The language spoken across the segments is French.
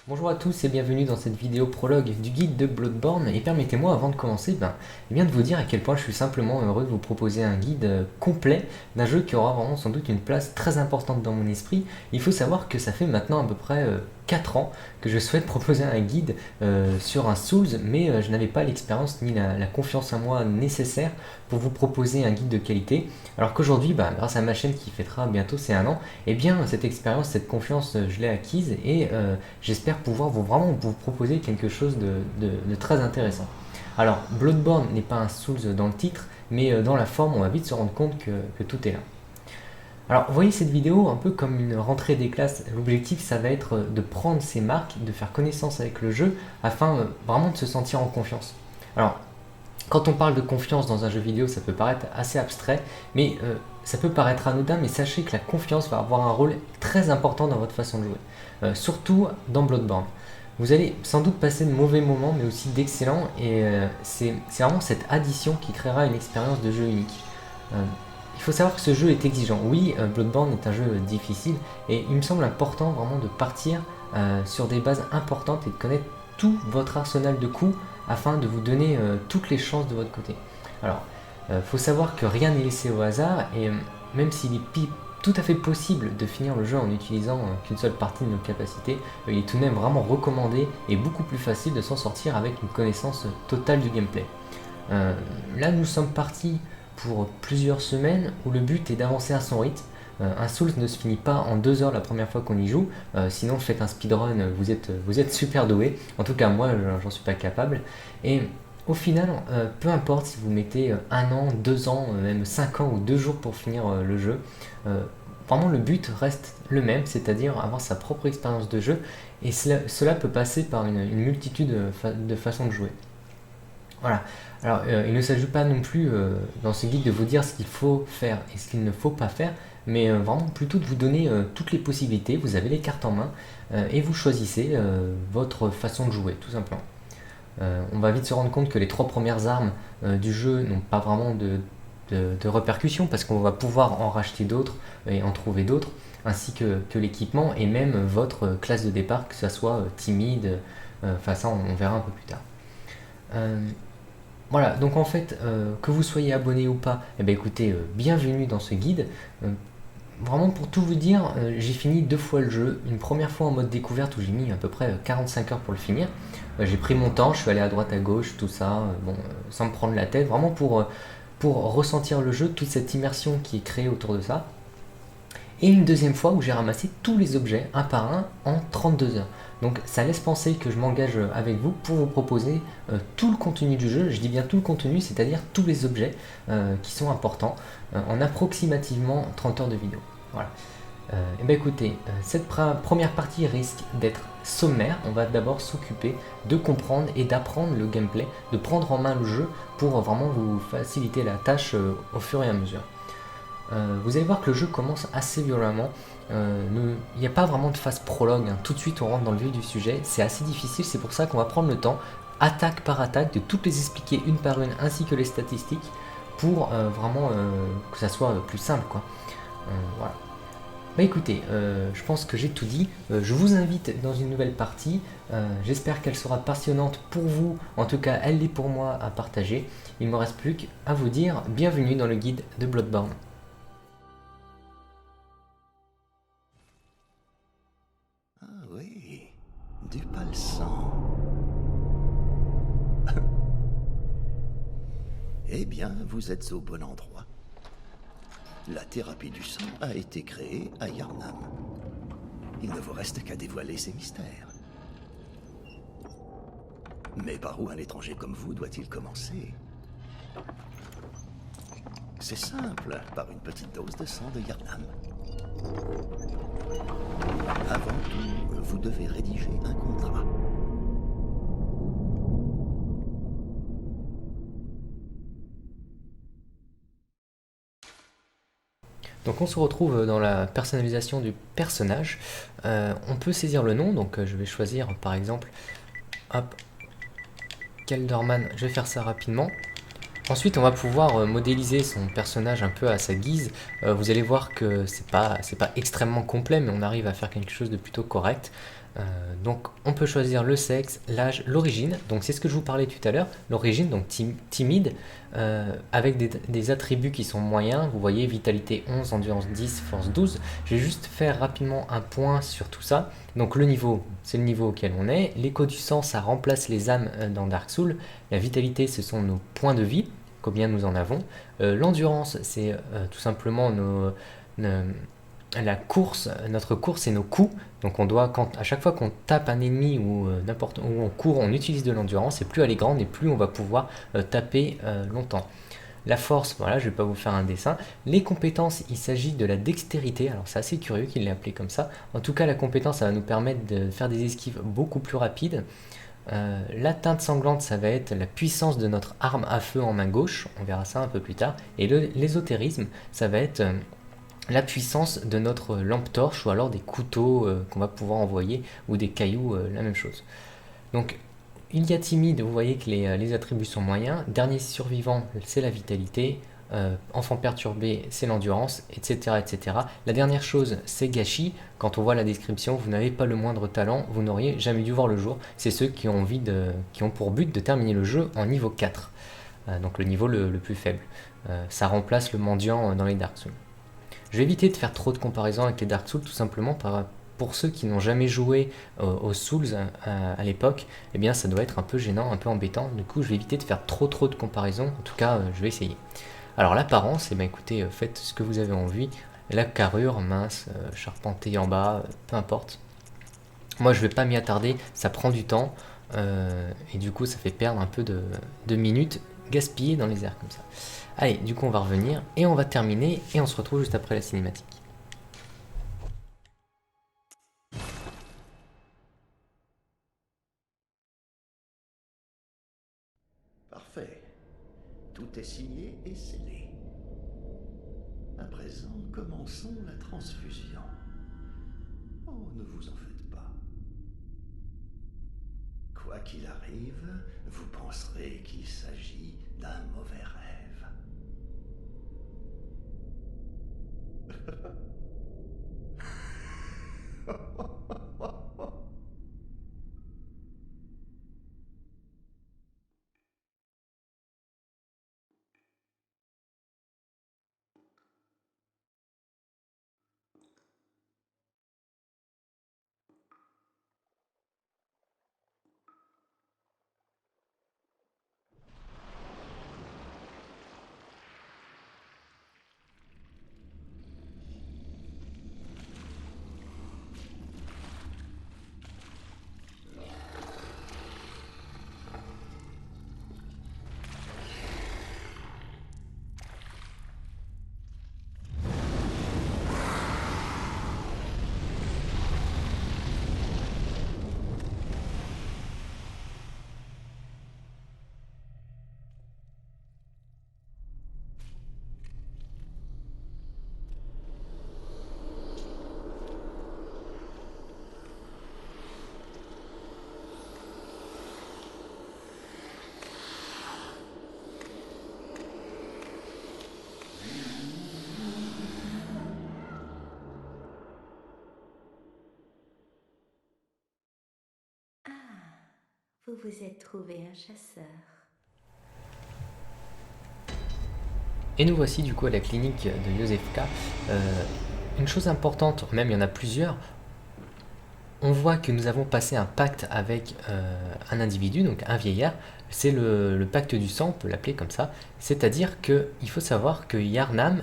Bonjour à tous et bienvenue dans cette vidéo prologue du guide de Bloodborne et permettez-moi avant de commencer de vous dire à quel point je suis simplement heureux de vous proposer un guide complet d'un jeu qui aura vraiment sans doute une place très importante dans mon esprit. Il faut savoir que ça fait maintenant à peu près 4 ans que je souhaite proposer un guide sur un Souls mais je n'avais pas l'expérience ni la confiance en moi nécessaire pour vous proposer un guide de qualité. Alors qu'aujourd'hui, grâce à ma chaîne qui fêtera bientôt ses 1 an, et bien cette expérience, cette confiance, je l'ai acquise et j'espère pouvoir vraiment vous proposer quelque chose de très intéressant. Alors, Bloodborne n'est pas un Souls dans le titre, mais dans la forme, on va vite se rendre compte que tout est là. Alors, voyez cette vidéo un peu comme une rentrée des classes. L'objectif, ça va être de prendre ses marques, de faire connaissance avec le jeu, afin vraiment de se sentir en confiance. Alors, quand on parle de confiance dans un jeu vidéo, ça peut paraître assez abstrait, mais ça peut paraître anodin, mais sachez que la confiance va avoir un rôle très important dans votre façon de jouer, surtout dans Bloodborne. Vous allez sans doute passer de mauvais moments, mais aussi d'excellents, et c'est vraiment cette addition qui créera une expérience de jeu unique. Il faut savoir que ce jeu est exigeant. Oui, Bloodborne est un jeu difficile, et il me semble important vraiment de partir sur des bases importantes et de connaître tout votre arsenal de coups afin de vous donner toutes les chances de votre côté. Alors, faut savoir que rien n'est laissé au hasard et même s'il est tout à fait possible de finir le jeu en utilisant qu'une seule partie de nos capacités, il est tout de même vraiment recommandé et beaucoup plus facile de s'en sortir avec une connaissance totale du gameplay. Là, nous sommes partis pour plusieurs semaines où le but est d'avancer à son rythme. Un Souls ne se finit pas en 2 heures la première fois qu'on y joue, sinon faites un speedrun, vous êtes super doué. En tout cas, moi, j'en suis pas capable. Et au final, peu importe si vous mettez 1 an, 2 ans, même 5 ans ou 2 jours pour finir le jeu, vraiment le but reste le même, c'est-à-dire avoir sa propre expérience de jeu, et cela peut passer par une multitude de façons de jouer. Voilà. Alors, il ne s'agit pas non plus dans ce guide de vous dire ce qu'il faut faire et ce qu'il ne faut pas faire, mais vraiment plutôt de vous donner toutes les possibilités. Vous avez les cartes en main et vous choisissez votre façon de jouer, tout simplement. On va vite se rendre compte que les 3 premières armes du jeu n'ont pas vraiment de répercussions parce qu'on va pouvoir en racheter d'autres et en trouver d'autres, ainsi que l'équipement et même votre classe de départ, que ce soit timide, enfin ça on verra un peu plus tard. Voilà, donc en fait, que vous soyez abonné ou pas, eh bien écoutez, bienvenue dans ce guide. Vraiment pour tout vous dire, j'ai fini 2 fois le jeu. Une première fois en mode découverte où j'ai mis à peu près 45 heures pour le finir. J'ai pris mon temps, je suis allé à droite à gauche, tout ça, sans me prendre la tête, vraiment pour ressentir le jeu, toute cette immersion qui est créée autour de ça. Et une deuxième fois où j'ai ramassé tous les objets un par un en 32 heures. Donc ça laisse penser que je m'engage avec vous pour vous proposer tout le contenu du jeu. Je dis bien tout le contenu, c'est-à-dire tous les objets qui sont importants en approximativement 30 heures de vidéo. Voilà. Et bien écoutez, cette première partie risque d'être sommaire. On va d'abord s'occuper de comprendre et d'apprendre le gameplay, de prendre en main le jeu pour vraiment vous faciliter la tâche au fur et à mesure. Vous allez voir que le jeu commence assez violemment. Il n'y a pas vraiment de phase prologue, hein. Tout de suite on rentre dans le vif du sujet, c'est assez difficile, c'est pour ça qu'on va prendre le temps, attaque par attaque, de toutes les expliquer une par une, ainsi que les statistiques, pour vraiment que ça soit plus simple, quoi. Voilà. Bah écoutez, je pense que j'ai tout dit. Je vous invite dans une nouvelle partie. J'espère qu'elle sera passionnante pour vous. En tout cas, elle l'est pour moi à partager. Il ne me reste plus qu'à vous dire bienvenue dans le guide de Bloodborne. Ah oui, du palsam. Eh bien, vous êtes au bon endroit. La thérapie du sang a été créée à Yharnam. Il ne vous reste qu'à dévoiler ses mystères. Mais par où un étranger comme vous doit-il commencer? C'est simple, par une petite dose de sang de Yharnam. Avant tout, vous devez rédiger un contrat. Donc on se retrouve dans la personnalisation du personnage. On peut saisir le nom, donc je vais choisir par exemple, hop, Kelderman, je vais faire ça rapidement. Ensuite on va pouvoir modéliser son personnage un peu à sa guise. Vous allez voir que c'est pas extrêmement complet, mais on arrive à faire quelque chose de plutôt correct. Donc on peut choisir le sexe, l'âge, l'origine, donc c'est ce que je vous parlais tout à l'heure, l'origine, donc timide, avec des attributs qui sont moyens, vous voyez vitalité 11, endurance 10, force 12, je vais juste faire rapidement un point sur tout ça. Donc le niveau, c'est le niveau auquel on est, l'écho du sang ça remplace les âmes dans Dark Souls, la vitalité ce sont nos points de vie, combien nous en avons, l'endurance c'est tout simplement la course, notre course et nos coups. Donc on doit, à chaque fois qu'on tape un ennemi ou n'importe où on court, on utilise de l'endurance et plus elle est grande et plus on va pouvoir taper longtemps. La force, voilà, je vais pas vous faire un dessin. Les compétences, il s'agit de la dextérité. Alors c'est assez curieux qu'il l'ait appelé comme ça. En tout cas, la compétence, ça va nous permettre de faire des esquives beaucoup plus rapides. La teinte sanglante, ça va être la puissance de notre arme à feu en main gauche. On verra ça un peu plus tard. Et l'ésotérisme, ça va être la puissance de notre lampe torche ou alors des couteaux qu'on va pouvoir envoyer ou des cailloux, la même chose. Donc il y a timide, vous voyez que les attributs sont moyens. Dernier survivant, c'est la vitalité. Enfant perturbé, c'est l'endurance, etc., etc. La dernière chose, c'est gâchis. Quand on voit la description, vous n'avez pas le moindre talent, vous n'auriez jamais dû voir le jour. C'est ceux qui ont pour but de terminer le jeu en niveau 4. Donc le niveau le plus faible. Ça remplace le mendiant dans les Dark Souls. Je vais éviter de faire trop de comparaisons avec les Dark Souls, tout simplement pour ceux qui n'ont jamais joué aux Souls à l'époque, eh bien ça doit être un peu gênant, un peu embêtant. Du coup, je vais éviter de faire trop de comparaisons. En tout cas, je vais essayer. Alors l'apparence, eh bien, écoutez, faites ce que vous avez envie. La carrure, mince, charpentée en bas, peu importe. Moi, je vais pas m'y attarder, ça prend du temps. Et du coup, ça fait perdre un peu de minutes gaspillées dans les airs comme ça. Allez, du coup on va revenir et on va terminer et on se retrouve juste après la cinématique. Parfait. Tout est signé et scellé. À présent, commençons la transfusion. Oh, ne vous en faites pas. Quoi qu'il arrive, vous penserez qu'il s'agit d'un mauvais rêve. Vous vous êtes trouvé un chasseur. Et nous voici du coup à la clinique de Josefka. Une chose importante, même il y en a plusieurs, on voit que nous avons passé un pacte avec un individu, donc un vieillard. C'est le pacte du sang, on peut l'appeler comme ça. C'est-à-dire qu'il faut savoir que Yarnam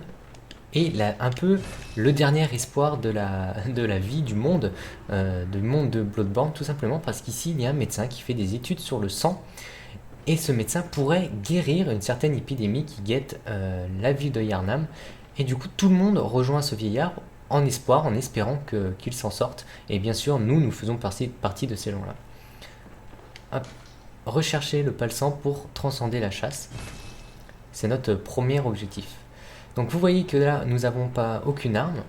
est un peu le dernier espoir de la vie du monde de Bloodborne, tout simplement parce qu'ici il y a un médecin qui fait des études sur le sang. Et ce médecin pourrait guérir une certaine épidémie qui guette la ville de Yarnam. Et du coup, tout le monde rejoint ce vieillard en espoir, en espérant qu'il s'en sorte. Et bien sûr, nous faisons partie de ces gens-là. Hop. Rechercher le palsam pour transcender la chasse. C'est notre premier objectif. Donc vous voyez que là, nous n'avons pas aucune arme.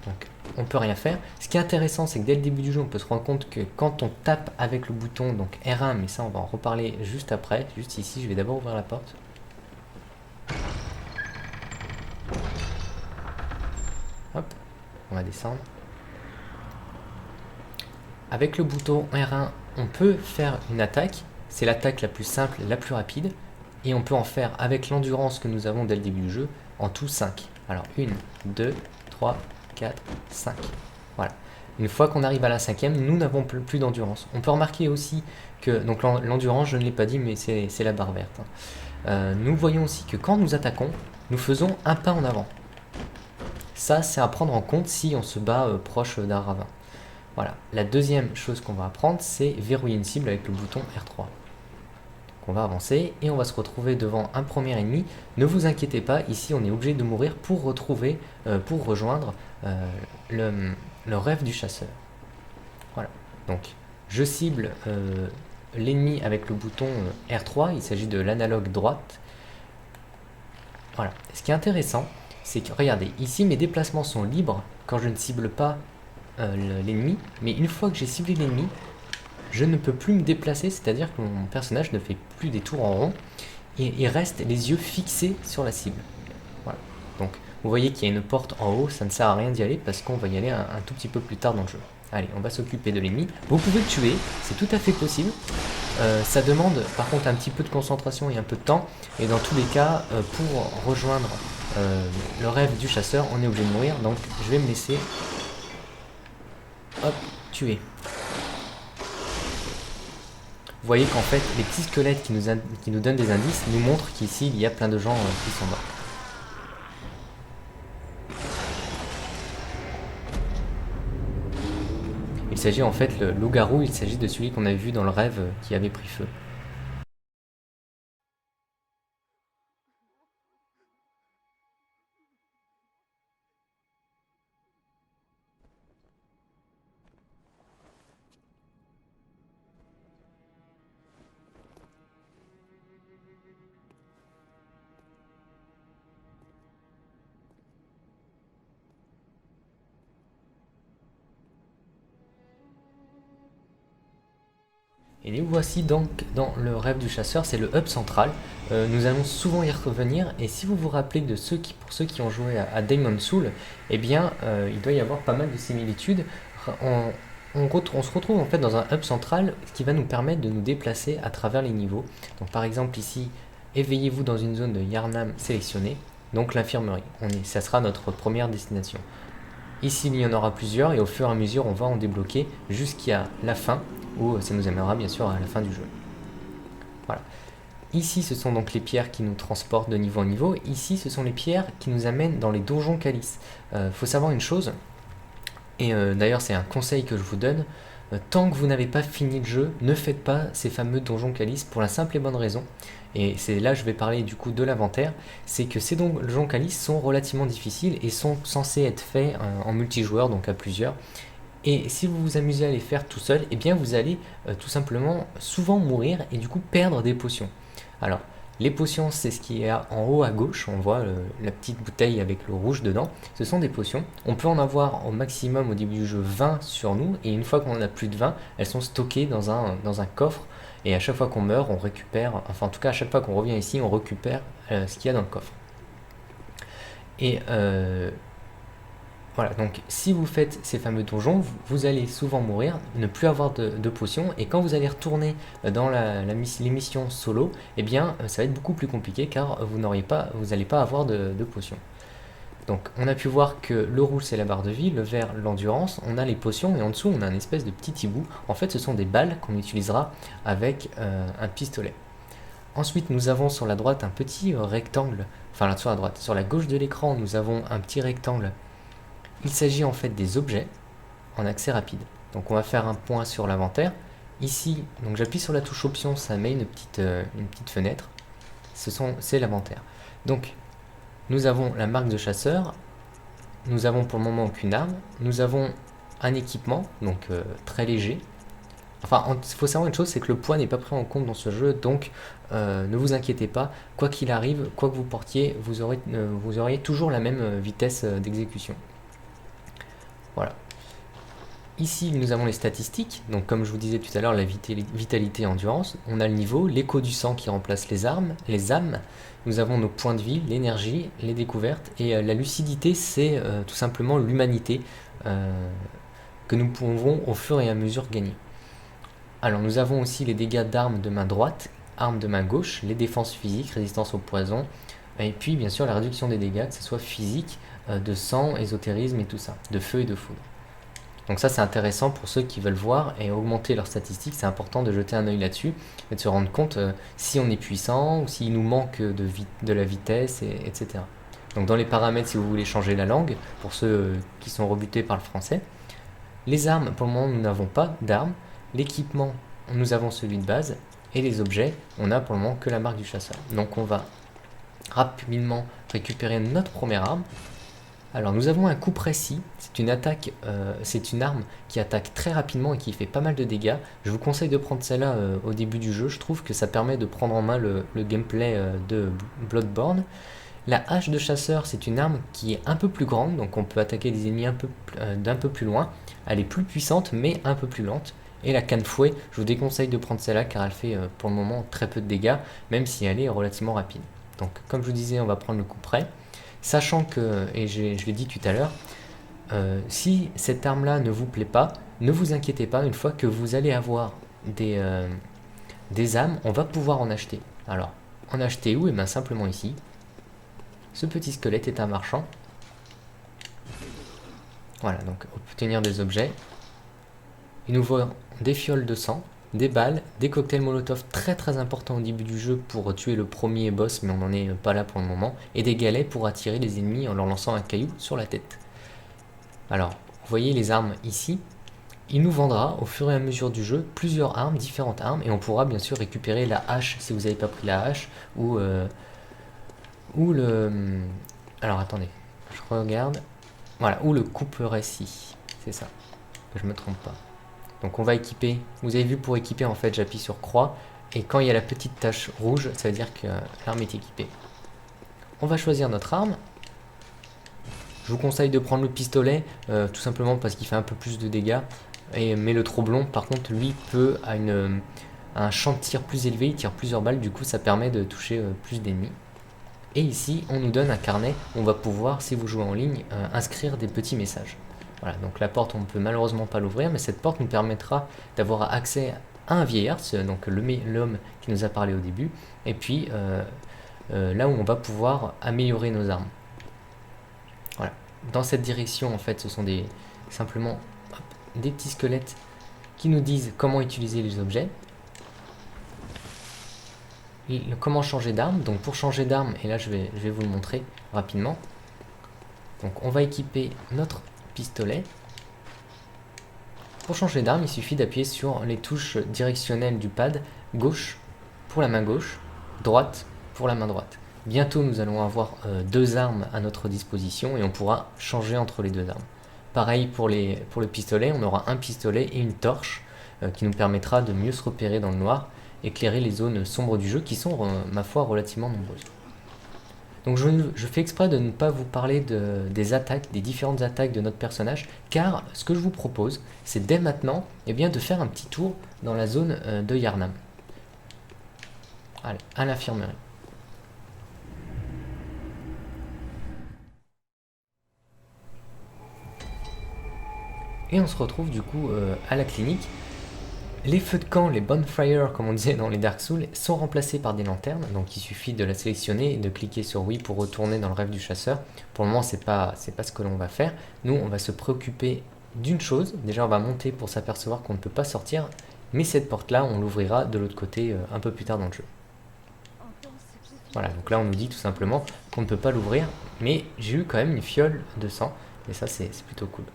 Donc on peut rien faire. Ce qui est intéressant, c'est que dès le début du jeu, on peut se rendre compte que quand on tape avec le bouton, donc R1, mais ça on va en reparler juste après, juste ici, je vais d'abord ouvrir la porte. Hop, on va descendre. avec le bouton R1, on peut faire une attaque. C'est l'attaque la plus simple, la plus rapide. Et on peut en faire avec l'endurance que nous avons dès le début du jeu, en tout 5. Alors 1, 2, 3, 4, 5. Voilà. Une fois qu'on arrive à la 5e, nous n'avons plus d'endurance. On peut remarquer aussi que, donc l'endurance, je ne l'ai pas dit, mais c'est la barre verte. Nous voyons aussi que quand nous attaquons, nous faisons un pas en avant. Ça, c'est à prendre en compte si on se bat proche d'un ravin. Voilà. La deuxième chose qu'on va apprendre, c'est verrouiller une cible avec le bouton R3. Donc on va avancer et on va se retrouver devant un premier ennemi. Ne vous inquiétez pas, ici on est obligé de mourir pour rejoindre le rêve du chasseur. Voilà. Donc je cible l'ennemi avec le bouton R3, il s'agit de l'analogue droite. Voilà. Ce qui est intéressant, c'est que regardez, ici mes déplacements sont libres quand je ne cible pas l'ennemi, mais une fois que j'ai ciblé l'ennemi, je ne peux plus me déplacer, c'est-à-dire que mon personnage ne fait plus des tours en rond, et il reste les yeux fixés sur la cible. Voilà. Donc vous voyez qu'il y a une porte en haut, ça ne sert à rien d'y aller parce qu'on va y aller un tout petit peu plus tard dans le jeu. Allez, on va s'occuper de l'ennemi. Vous pouvez le tuer, c'est tout à fait possible. Ça demande par contre un petit peu de concentration et un peu de temps, et dans tous les cas, pour rejoindre le rêve du chasseur, on est obligé de mourir, donc je vais me laisser tuer. Vous voyez qu'en fait, les petits squelettes qui nous donnent des indices nous montrent qu'ici, il y a plein de gens qui sont morts. Il s'agit en fait, le loup-garou, il s'agit de celui qu'on avait vu dans le rêve qui avait pris feu. Et nous voici donc dans le rêve du chasseur, c'est le hub central. Nous allons souvent y revenir, et si vous vous rappelez de pour ceux qui ont joué à Demon's Souls, eh bien il doit y avoir pas mal de similitudes. On se retrouve en fait dans un hub central qui va nous permettre de nous déplacer à travers les niveaux. Donc par exemple ici, éveillez-vous dans une zone de Yharnam sélectionnée, donc l'infirmerie. Ça sera notre première destination. Ici il y en aura plusieurs, et au fur et à mesure on va en débloquer jusqu'à la fin, où ça nous amènera bien sûr à la fin du jeu. Voilà. Ici ce sont donc les pierres qui nous transportent de niveau en niveau. Ici ce sont les pierres qui nous amènent dans les donjons calices. Faut savoir une chose, et d'ailleurs c'est un conseil que je vous donne, tant que vous n'avez pas fini le jeu, ne faites pas ces fameux donjons calices pour la simple et bonne raison, et c'est là que je vais parler du coup de l'inventaire, c'est que ces donjons calices sont relativement difficiles et sont censés être faits en multijoueur, donc à plusieurs. Et si vous vous amusez à les faire tout seul, eh bien vous allez tout simplement souvent mourir et du coup perdre des potions. Alors, les potions, c'est ce qui est en haut à gauche, on voit la petite bouteille avec le rouge dedans, ce sont des potions. On peut en avoir au maximum au début du jeu 20 sur nous, et une fois qu'on en a plus de 20, elles sont stockées dans un coffre, et à chaque fois qu'on meurt, on récupère, enfin en tout cas à chaque fois qu'on revient ici, on récupère ce qu'il y a dans le coffre. Et voilà, donc si vous faites ces fameux donjons, vous allez souvent mourir, ne plus avoir de potions, et quand vous allez retourner dans les missions solo, eh bien ça va être beaucoup plus compliqué car vous n'allez pas avoir de potions. Donc on a pu voir que le rouge c'est la barre de vie, le vert l'endurance, on a les potions, et en dessous on a une espèce de petit hibou. En fait ce sont des balles qu'on utilisera avec un pistolet. Ensuite nous avons sur la droite un petit rectangle, enfin là sur la droite, sur la gauche de l'écran nous avons un petit rectangle. Il s'agit en fait des objets en accès rapide. Donc on va faire un point sur l'inventaire. Ici, donc j'appuie sur la touche option, ça met une petite fenêtre. C'est l'inventaire. Donc nous avons la marque de chasseur. Nous avons pour le moment aucune arme. Nous avons un équipement, donc très léger. Enfin, il faut savoir une chose, c'est que le poids n'est pas pris en compte dans ce jeu, donc ne vous inquiétez pas. Quoi qu'il arrive, quoi que vous portiez, vous auriez toujours la même vitesse d'exécution. Voilà. Ici, nous avons les statistiques. Donc, comme je vous disais tout à l'heure, la vitalité et endurance. On a le niveau, l'écho du sang qui remplace les âmes. Nous avons nos points de vie, l'énergie, les découvertes. Et la lucidité, c'est tout simplement l'humanité. que nous pouvons au fur et à mesure gagner. Alors nous avons aussi les dégâts d'armes de main droite, armes de main gauche, les défenses physiques, résistance au poison, et puis bien sûr la réduction des dégâts, que ce soit physique, de sang, ésotérisme et tout ça, de feu et de foudre. Donc ça c'est intéressant pour ceux qui veulent voir et augmenter leurs statistiques, c'est important de jeter un œil là-dessus et de se rendre compte si on est puissant ou s'il nous manque de la vitesse, etc. Donc dans les paramètres, si vous voulez changer la langue, pour ceux qui sont rebutés par le français, les armes, pour le moment nous n'avons pas d'armes, l'équipement, nous avons celui de base, et les objets, on a pour le moment que la marque du chasseur. Donc on va rapidement récupérer notre première arme. Alors nous avons un coup précis, c'est une attaque, c'est une arme qui attaque très rapidement et qui fait pas mal de dégâts. Je vous conseille de prendre celle-là au début du jeu, je trouve que ça permet de prendre en main le gameplay de Bloodborne. La hache de chasseur, c'est une arme qui est un peu plus grande, donc on peut attaquer des ennemis d'un peu plus loin. Elle est plus puissante mais un peu plus lente. Et la canne fouet, je vous déconseille de prendre celle-là car elle fait pour le moment très peu de dégâts, même si elle est relativement rapide. Donc comme je vous disais, on va prendre le coup près. Sachant que, et je l'ai dit tout à l'heure, si cette arme-là ne vous plaît pas, ne vous inquiétez pas, une fois que vous allez avoir des âmes, on va pouvoir en acheter. Alors, en acheter où? Et bien simplement ici. Ce petit squelette est un marchand. Voilà, donc obtenir des objets. Il nous vend des fioles de sang, des balles, des cocktails Molotov très très importants au début du jeu pour tuer le premier boss, mais on n'en est pas là pour le moment, et des galets pour attirer les ennemis en leur lançant un caillou sur la tête. Alors, vous voyez les armes ici, il nous vendra au fur et à mesure du jeu plusieurs armes, différentes armes, et on pourra bien sûr récupérer la hache si vous n'avez pas pris la hache, ou le... Alors attendez, je regarde, voilà, ou le coupe-récit, c'est ça, que je me trompe pas. Donc on va équiper, vous avez vu pour équiper en fait j'appuie sur croix et quand il y a la petite tache rouge ça veut dire que l'arme est équipée. On va choisir notre arme. Je vous conseille de prendre le pistolet tout simplement parce qu'il fait un peu plus de dégâts. Mais le Troblon par contre lui peut à un champ de tir plus élevé, il tire plusieurs balles, du coup ça permet de toucher plus d'ennemis. Et ici on nous donne un carnet, on va pouvoir si vous jouez en ligne inscrire des petits messages. Voilà, donc la porte, on ne peut malheureusement pas l'ouvrir, mais cette porte nous permettra d'avoir accès à un vieillard, donc l'homme qui nous a parlé au début, et puis là où on va pouvoir améliorer nos armes. Voilà, dans cette direction, en fait, ce sont simplement des petits squelettes qui nous disent comment utiliser les objets. Comment changer d'arme, donc pour changer d'arme, et là je vais vous le montrer rapidement. Donc on va équiper notre pistolet. Pour changer d'arme, il suffit d'appuyer sur les touches directionnelles du pad, gauche pour la main gauche, droite pour la main droite. Bientôt nous allons avoir deux armes à notre disposition et on pourra changer entre les deux armes. Pareil pour le pistolet, on aura un pistolet et une torche qui nous permettra de mieux se repérer dans le noir, éclairer les zones sombres du jeu qui sont, ma foi, relativement nombreuses. Donc je fais exprès de ne pas vous parler des attaques, des différentes attaques de notre personnage, car ce que je vous propose, c'est dès maintenant de faire un petit tour dans la zone de Yharnam. Allez, à l'infirmerie. Et on se retrouve du coup à la clinique. Les feux de camp, les bonfires comme on disait dans les Dark Souls, sont remplacés par des lanternes, donc il suffit de la sélectionner et de cliquer sur oui pour retourner dans le rêve du chasseur. Pour le moment c'est pas ce que l'on va faire, nous on va se préoccuper d'une chose, déjà on va monter pour s'apercevoir qu'on ne peut pas sortir, mais cette porte là on l'ouvrira de l'autre côté un peu plus tard dans le jeu. Voilà, donc là on nous dit tout simplement qu'on ne peut pas l'ouvrir, mais j'ai eu quand même une fiole de sang, et ça c'est plutôt cool.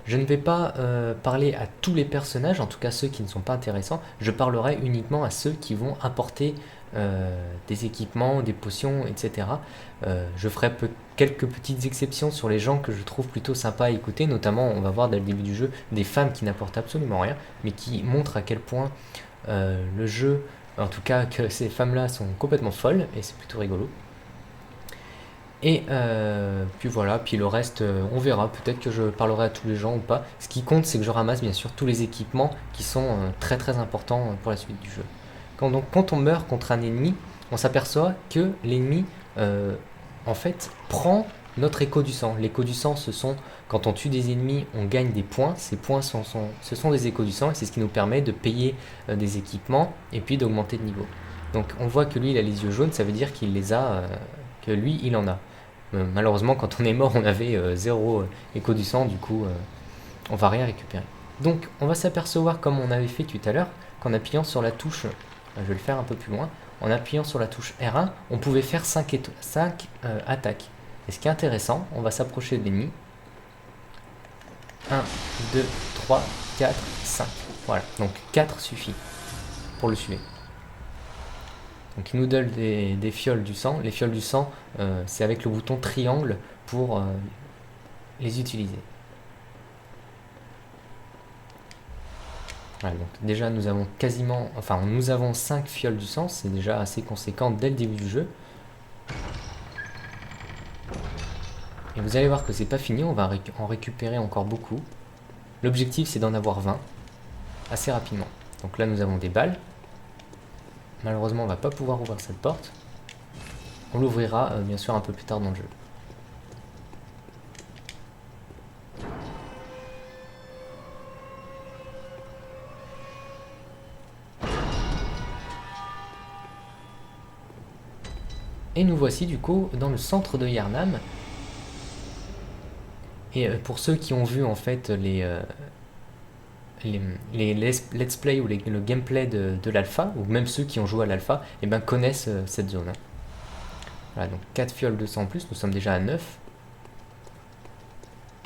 Je ne vais pas parler à tous les personnages, en tout cas ceux qui ne sont pas intéressants. Je parlerai uniquement à ceux qui vont apporter des équipements, des potions, etc. Je ferai quelques petites exceptions sur les gens que je trouve plutôt sympas à écouter. Notamment, on va voir dès le début du jeu des femmes qui n'apportent absolument rien, mais qui montrent à quel point le jeu, en tout cas que ces femmes-là sont complètement folles, et c'est plutôt rigolo. Et puis voilà, puis le reste, on verra, peut-être que je parlerai à tous les gens ou pas. Ce qui compte, c'est que je ramasse bien sûr tous les équipements qui sont très très importants pour la suite du jeu. Quand on meurt contre un ennemi, on s'aperçoit que l'ennemi, en fait, prend notre écho du sang. L'écho du sang, ce sont, quand on tue des ennemis, on gagne des points. Ces points, ce sont des échos du sang et c'est ce qui nous permet de payer des équipements et puis d'augmenter de niveau. Donc on voit que lui, il a les yeux jaunes, ça veut dire qu'il les a, que lui, il en a. Malheureusement, quand on est mort, on avait 0 écho du sang, du coup, on va rien récupérer. Donc on va s'apercevoir, comme on avait fait tout à l'heure, qu'en appuyant sur la touche, je vais le faire un peu plus loin, en appuyant sur la touche R1, on pouvait faire 5 attaques. Et ce qui est intéressant, on va s'approcher de l'ennemi. 1, 2, 3, 4, 5. Voilà, donc 4 suffit pour le tuer. Donc il nous donne des fioles du sang. Les fioles du sang, c'est avec le bouton triangle pour les utiliser. Voilà, donc déjà nous avons nous avons 5 fioles du sang, c'est déjà assez conséquent dès le début du jeu. Et vous allez voir que c'est pas fini, on va en récupérer encore beaucoup. L'objectif c'est d'en avoir 20 assez rapidement. Donc là nous avons des balles. Malheureusement on va pas pouvoir ouvrir cette porte. On l'ouvrira bien sûr un peu plus tard dans le jeu. Et nous voici du coup dans le centre de Yharnam. Et pour ceux qui ont vu en fait les let's play ou le gameplay de l'alpha, ou même ceux qui ont joué à l'alpha, eh ben, connaissent cette zone. Hein. Voilà, donc 4 fioles de sang en plus, nous sommes déjà à 9.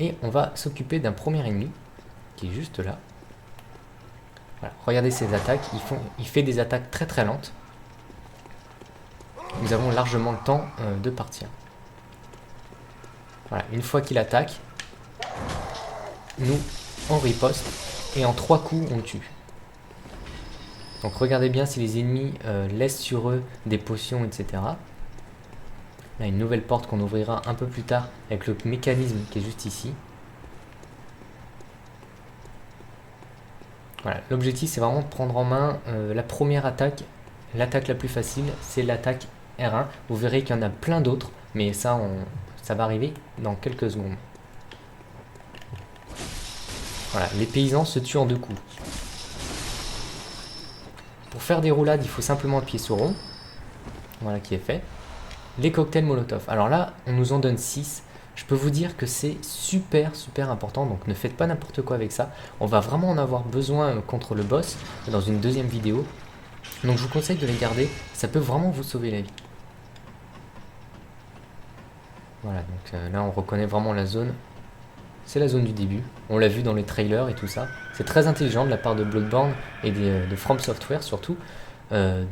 Et on va s'occuper d'un premier ennemi, qui est juste là. Voilà, regardez ses attaques, il fait des attaques très très lentes. Nous avons largement le temps de partir. Voilà, une fois qu'il attaque, nous on riposte et en 3 coups on le tue. Donc regardez bien si les ennemis laissent sur eux des potions, etc. Là une nouvelle porte qu'on ouvrira un peu plus tard avec le mécanisme qui est juste ici. Voilà, l'objectif c'est vraiment de prendre en main la première attaque. L'attaque la plus facile, c'est l'attaque R1. Vous verrez qu'il y en a plein d'autres, mais ça va arriver dans quelques secondes. Voilà, les paysans se tuent en 2 coups. Pour faire des roulades, il faut simplement appuyer sur rond. Voilà qui est fait. Les cocktails Molotov. Alors là, on nous en donne 6. Je peux vous dire que c'est super important, donc ne faites pas n'importe quoi avec ça. On va vraiment en avoir besoin contre le boss dans une deuxième vidéo. Donc je vous conseille de les garder, ça peut vraiment vous sauver la vie. Voilà, donc là on reconnaît vraiment la zone. C'est la zone du début, on l'a vu dans les trailers et tout ça. C'est très intelligent de la part de Bloodborne et de From Software surtout, de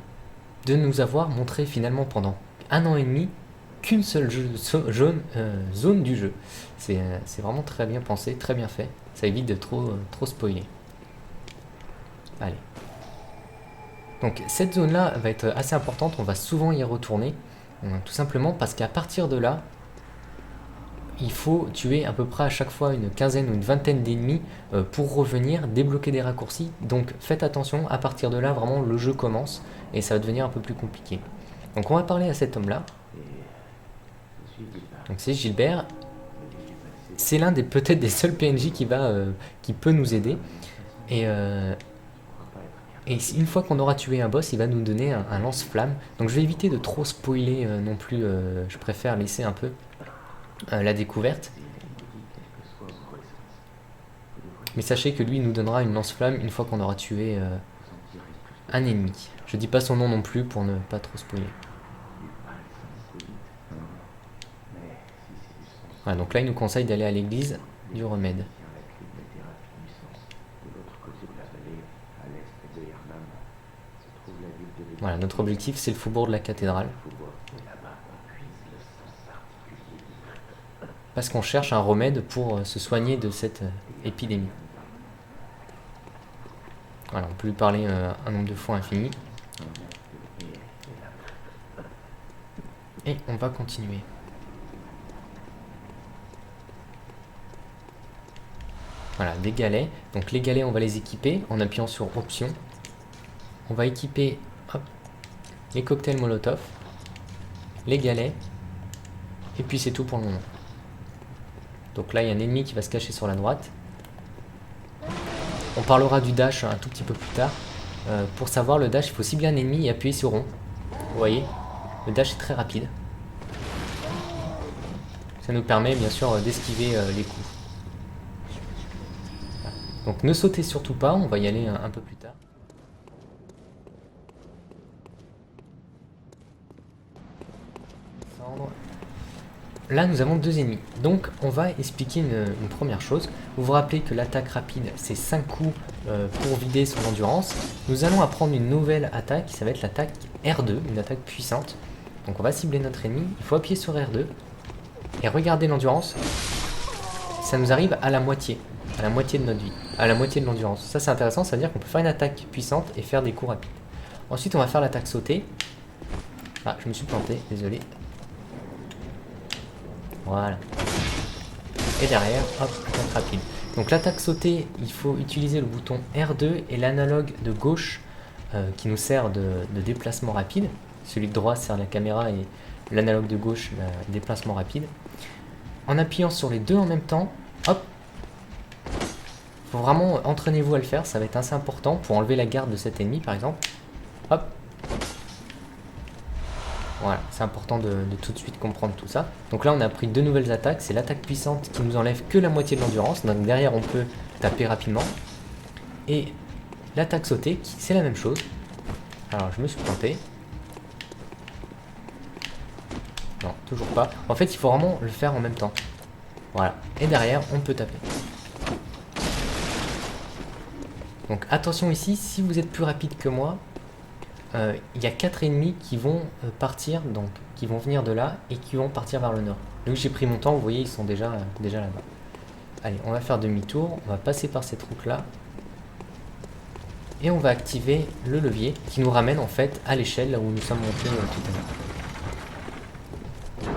nous avoir montré finalement pendant 1 an et demi qu'une seule zone du jeu. C'est vraiment très bien pensé, très bien fait. Ça évite de trop spoiler. Allez. Donc cette zone-là va être assez importante, on va souvent y retourner, tout simplement parce qu'à partir de là, il faut tuer à peu près à chaque fois une quinzaine ou une vingtaine d'ennemis pour revenir, débloquer des raccourcis. Donc faites attention, à partir de là, vraiment le jeu commence et ça va devenir un peu plus compliqué. Donc on va parler à cet homme-là. Donc c'est Gilbert. C'est l'un peut-être des seuls PNJ qui peut nous aider. Et une fois qu'on aura tué un boss, il va nous donner un lance-flamme. Donc je vais éviter de trop spoiler non plus, je préfère laisser un peu la découverte. Mais sachez que lui il nous donnera une lance-flamme une fois qu'on aura tué un ennemi. Je dis pas son nom non plus pour ne pas trop spoiler. Voilà, donc là il nous conseille d'aller à l'église du remède. Voilà, notre objectif c'est le faubourg de la cathédrale. Parce qu'on cherche un remède pour se soigner de cette épidémie. Voilà, on peut lui parler un nombre de fois infini. Et on va continuer. Voilà, des galets. Donc les galets, on va les équiper en appuyant sur Options. On va équiper les cocktails Molotov, les galets, et puis c'est tout pour le moment. Donc là, il y a un ennemi qui va se cacher sur la droite. On parlera du dash un tout petit peu plus tard. Pour savoir le dash, il faut cibler un ennemi et appuyer sur rond. Vous voyez, le dash est très rapide. Ça nous permet bien sûr d'esquiver les coups. Voilà. Donc ne sautez surtout pas, on va y aller un peu plus tard. Là nous avons 2 ennemis, donc on va expliquer une première chose. Vous vous rappelez que l'attaque rapide c'est 5 coups pour vider son endurance. Nous allons apprendre une nouvelle attaque, ça va être l'attaque R2, une attaque puissante. Donc on va cibler notre ennemi, il faut appuyer sur R2. Et regardez l'endurance, ça nous arrive à la moitié de notre vie, à la moitié de l'endurance. Ça c'est intéressant, ça veut dire qu'on peut faire une attaque puissante et faire des coups rapides. Ensuite on va faire l'attaque sautée. Ah je me suis planté, désolé. Voilà. Et derrière, hop, attaque rapide. Donc l'attaque sautée, il faut utiliser le bouton R2 et l'analogue de gauche qui nous sert de déplacement rapide. Celui de droite sert la caméra et l'analogue de gauche, le déplacement rapide. En appuyant sur les deux en même temps, hop. Faut vraiment entraînez-vous à le faire, ça va être assez important pour enlever la garde de cet ennemi par exemple. Hop. Voilà, c'est important de tout de suite comprendre tout ça. Donc là on a pris 2 nouvelles attaques, c'est l'attaque puissante qui nous enlève que la moitié de l'endurance, donc derrière on peut taper rapidement. Et l'attaque sautée, c'est la même chose. Alors je me suis planté. Non, toujours pas. En fait il faut vraiment le faire en même temps. Voilà, et derrière on peut taper. Donc attention ici, si vous êtes plus rapide que moi, il y a 4 ennemis qui vont partir, donc qui vont venir de là et qui vont partir vers le nord. Donc j'ai pris mon temps, vous voyez, ils sont déjà là-bas. Allez, on va faire demi-tour, on va passer par cette route là. Et on va activer le levier qui nous ramène en fait à l'échelle là où nous sommes montés tout à l'heure.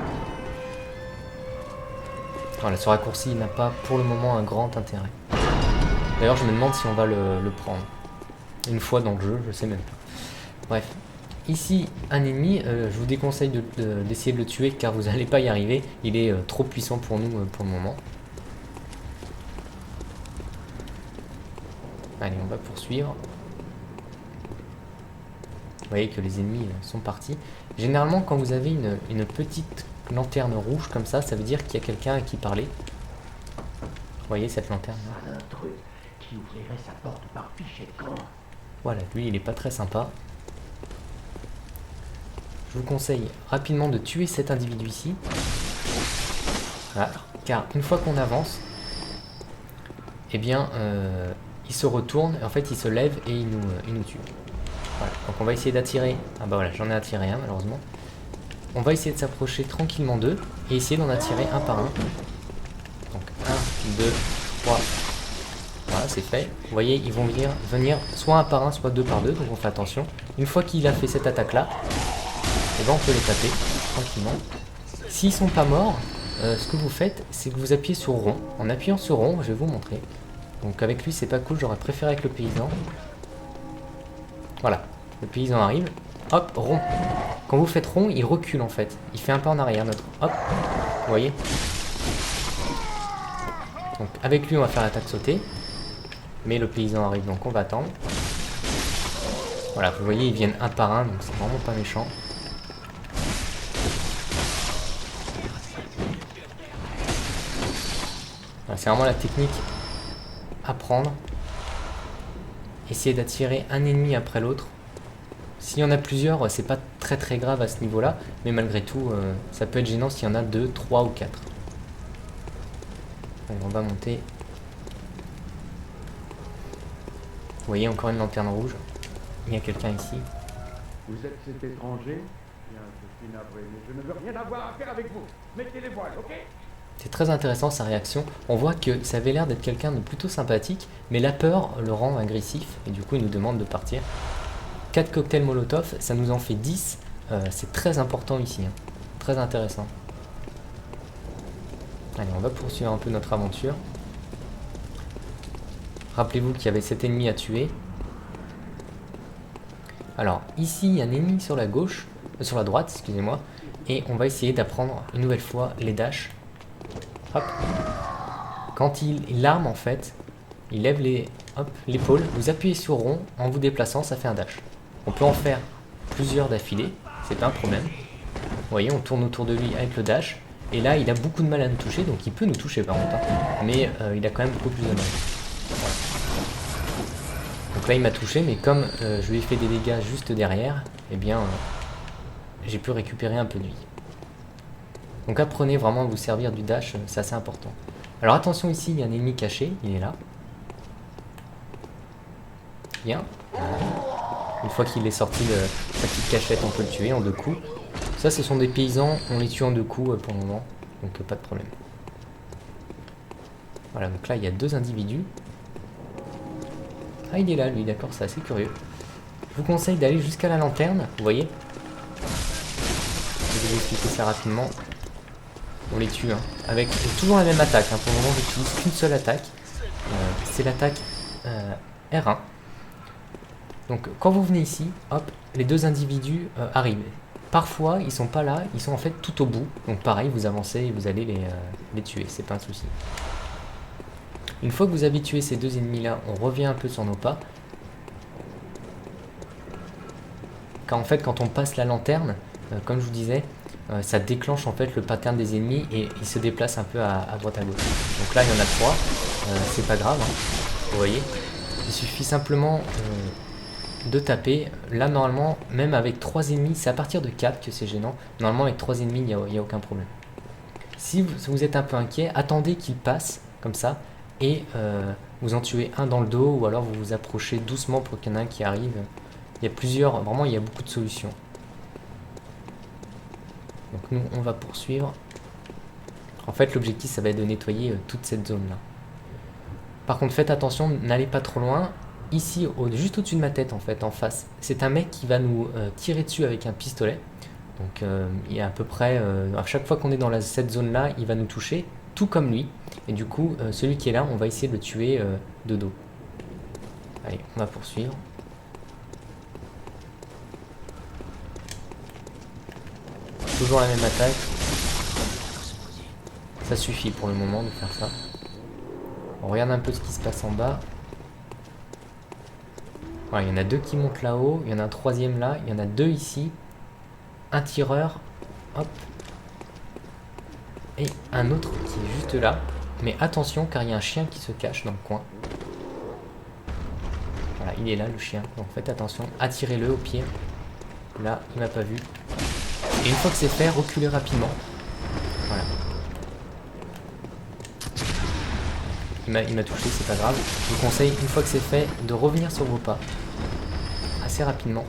Voilà, ce raccourci n'a pas pour le moment un grand intérêt. D'ailleurs je me demande si on va le prendre. Une fois dans le jeu, je sais même pas. Bref, ici un ennemi, je vous déconseille d'essayer de le tuer car vous n'allez pas y arriver. Il est trop puissant pour nous pour le moment. Allez, on va poursuivre. Vous voyez que les ennemis sont partis. Généralement quand vous avez une petite lanterne rouge comme ça veut dire qu'il y a quelqu'un à qui parler. Vous voyez cette lanterne là. Un truc qui ouvrirait sa porte par pichet de camp. Voilà, lui il est pas très sympa. Je vous conseille rapidement de tuer cet individu ici. Voilà, car une fois qu'on avance, eh bien, il se retourne, en fait il se lève et il nous tue. Voilà, donc on va essayer d'attirer. Ah bah voilà, j'en ai attiré un malheureusement. On va essayer de s'approcher tranquillement d'eux et essayer d'en attirer un par un. Donc 1, 2, 3. Voilà, c'est fait. Vous voyez, ils vont venir soit un par un, soit 2 par 2, donc on fait attention. Une fois qu'il a fait cette attaque-là, et ben on peut les taper tranquillement. S'ils sont pas morts, ce que vous faites, c'est que vous appuyez sur rond. En appuyant sur rond, je vais vous montrer. Donc avec lui, c'est pas cool, j'aurais préféré avec le paysan. Voilà, le paysan arrive. Hop, rond. Quand vous faites rond, il recule en fait. Il fait un pas en arrière, notre. Hop, vous voyez. Donc avec lui, on va faire l'attaque sautée. Mais le paysan arrive, donc on va attendre. Voilà, vous voyez, ils viennent un par un, donc c'est vraiment pas méchant. Voilà, c'est vraiment la technique à prendre. Essayez d'attirer un ennemi après l'autre. S'il y en a plusieurs, c'est pas très grave à ce niveau-là, mais malgré tout, ça peut être gênant s'il y en a 2, 3 ou 4. Allez, on va monter. Vous voyez, encore une lanterne rouge. Il y a quelqu'un ici. Vous êtes cet étranger? Bien, je suis navré, mais je ne veux rien avoir à faire avec vous. Mettez les voiles, ok? C'est très intéressant sa réaction. On voit que ça avait l'air d'être quelqu'un de plutôt sympathique, mais la peur le rend agressif, et du coup il nous demande de partir. 4 cocktails Molotov, ça nous en fait 10. C'est très important ici, hein. Très intéressant. Allez, on va poursuivre un peu notre aventure. Rappelez-vous qu'il y avait cet ennemi à tuer. Alors, ici, il y a un ennemi sur la gauche, sur la droite, excusez-moi. Et on va essayer d'apprendre une nouvelle fois les dashs. Hop. quand il arme en fait, il lève l'épaule, vous appuyez sur rond, en vous déplaçant, ça fait un dash. On peut en faire plusieurs d'affilée, c'est pas un problème. Vous voyez, on tourne autour de lui avec le dash, et là il a beaucoup de mal à nous toucher, donc il peut nous toucher par contre, hein. Mais il a quand même beaucoup plus de mal. Voilà. Donc là il m'a touché, mais comme je lui ai fait des dégâts juste derrière, eh bien j'ai pu récupérer un peu de vie. Donc apprenez vraiment à vous servir du dash, c'est assez important. Alors attention ici, il y a un ennemi caché, il est là. Bien. Une fois qu'il est sorti de sa petite cachette, on peut le tuer en 2 coups. Ça, ce sont des paysans, on les tue en 2 coups pour le moment, donc pas de problème. Voilà, donc là, il y a 2 individus. Ah, il est là, lui, d'accord, c'est assez curieux. Je vous conseille d'aller jusqu'à la lanterne, vous voyez. Je vais vous expliquer ça rapidement. On les tue, hein, avec toujours la même attaque. Hein. Pour le moment, j'utilise qu'une seule attaque. C'est l'attaque R1. Donc, quand vous venez ici, hop, les 2 individus arrivent. Parfois, ils sont pas là, ils sont en fait tout au bout. Donc, pareil, vous avancez et vous allez les tuer, c'est pas un souci. Une fois que vous avez tué ces 2 ennemis-là, on revient un peu sur nos pas. Car en fait, quand on passe la lanterne, comme je vous disais, ça déclenche en fait le pattern des ennemis et ils se déplacent un peu à droite à gauche. Donc là il y en a 3, c'est pas grave, hein. Vous voyez, il suffit simplement de taper. Là normalement, même avec 3 ennemis, c'est à partir de 4 que c'est gênant. Normalement avec 3 ennemis, il n'y a aucun problème. Si vous êtes un peu inquiet, attendez qu'ils passent comme ça et vous en tuez un dans le dos ou alors vous vous approchez doucement pour qu'il y en ait un qui arrive. Il y a plusieurs, vraiment il y a beaucoup de solutions. Donc nous on va poursuivre. En fait l'objectif ça va être de nettoyer toute cette zone là. Par contre faites attention, n'allez pas trop loin. Ici, juste au-dessus de ma tête en fait, en face, c'est un mec qui va nous tirer dessus avec un pistolet. Donc il y a à peu près, à chaque fois qu'on est dans cette zone là, il va nous toucher, tout comme lui. Et du coup, celui qui est là, on va essayer de le tuer de dos. Allez, on va poursuivre. Toujours la même attaque. Ça suffit pour le moment de faire ça. On regarde un peu ce qui se passe en bas. Voilà, il y en a 2 qui montent là-haut. Il y en a un 3e là. Il y en a 2 ici. Un tireur. Hop. Et un autre qui est juste là. Mais attention car il y a un chien qui se cache dans le coin. Voilà, il est là le chien. Donc faites attention. Attirez-le au pied. Là, il m'a pas vu. Et une fois que c'est fait, reculez rapidement. Voilà. Il m'a touché, c'est pas grave. Je vous conseille, une fois que c'est fait, de revenir sur vos pas. Assez rapidement.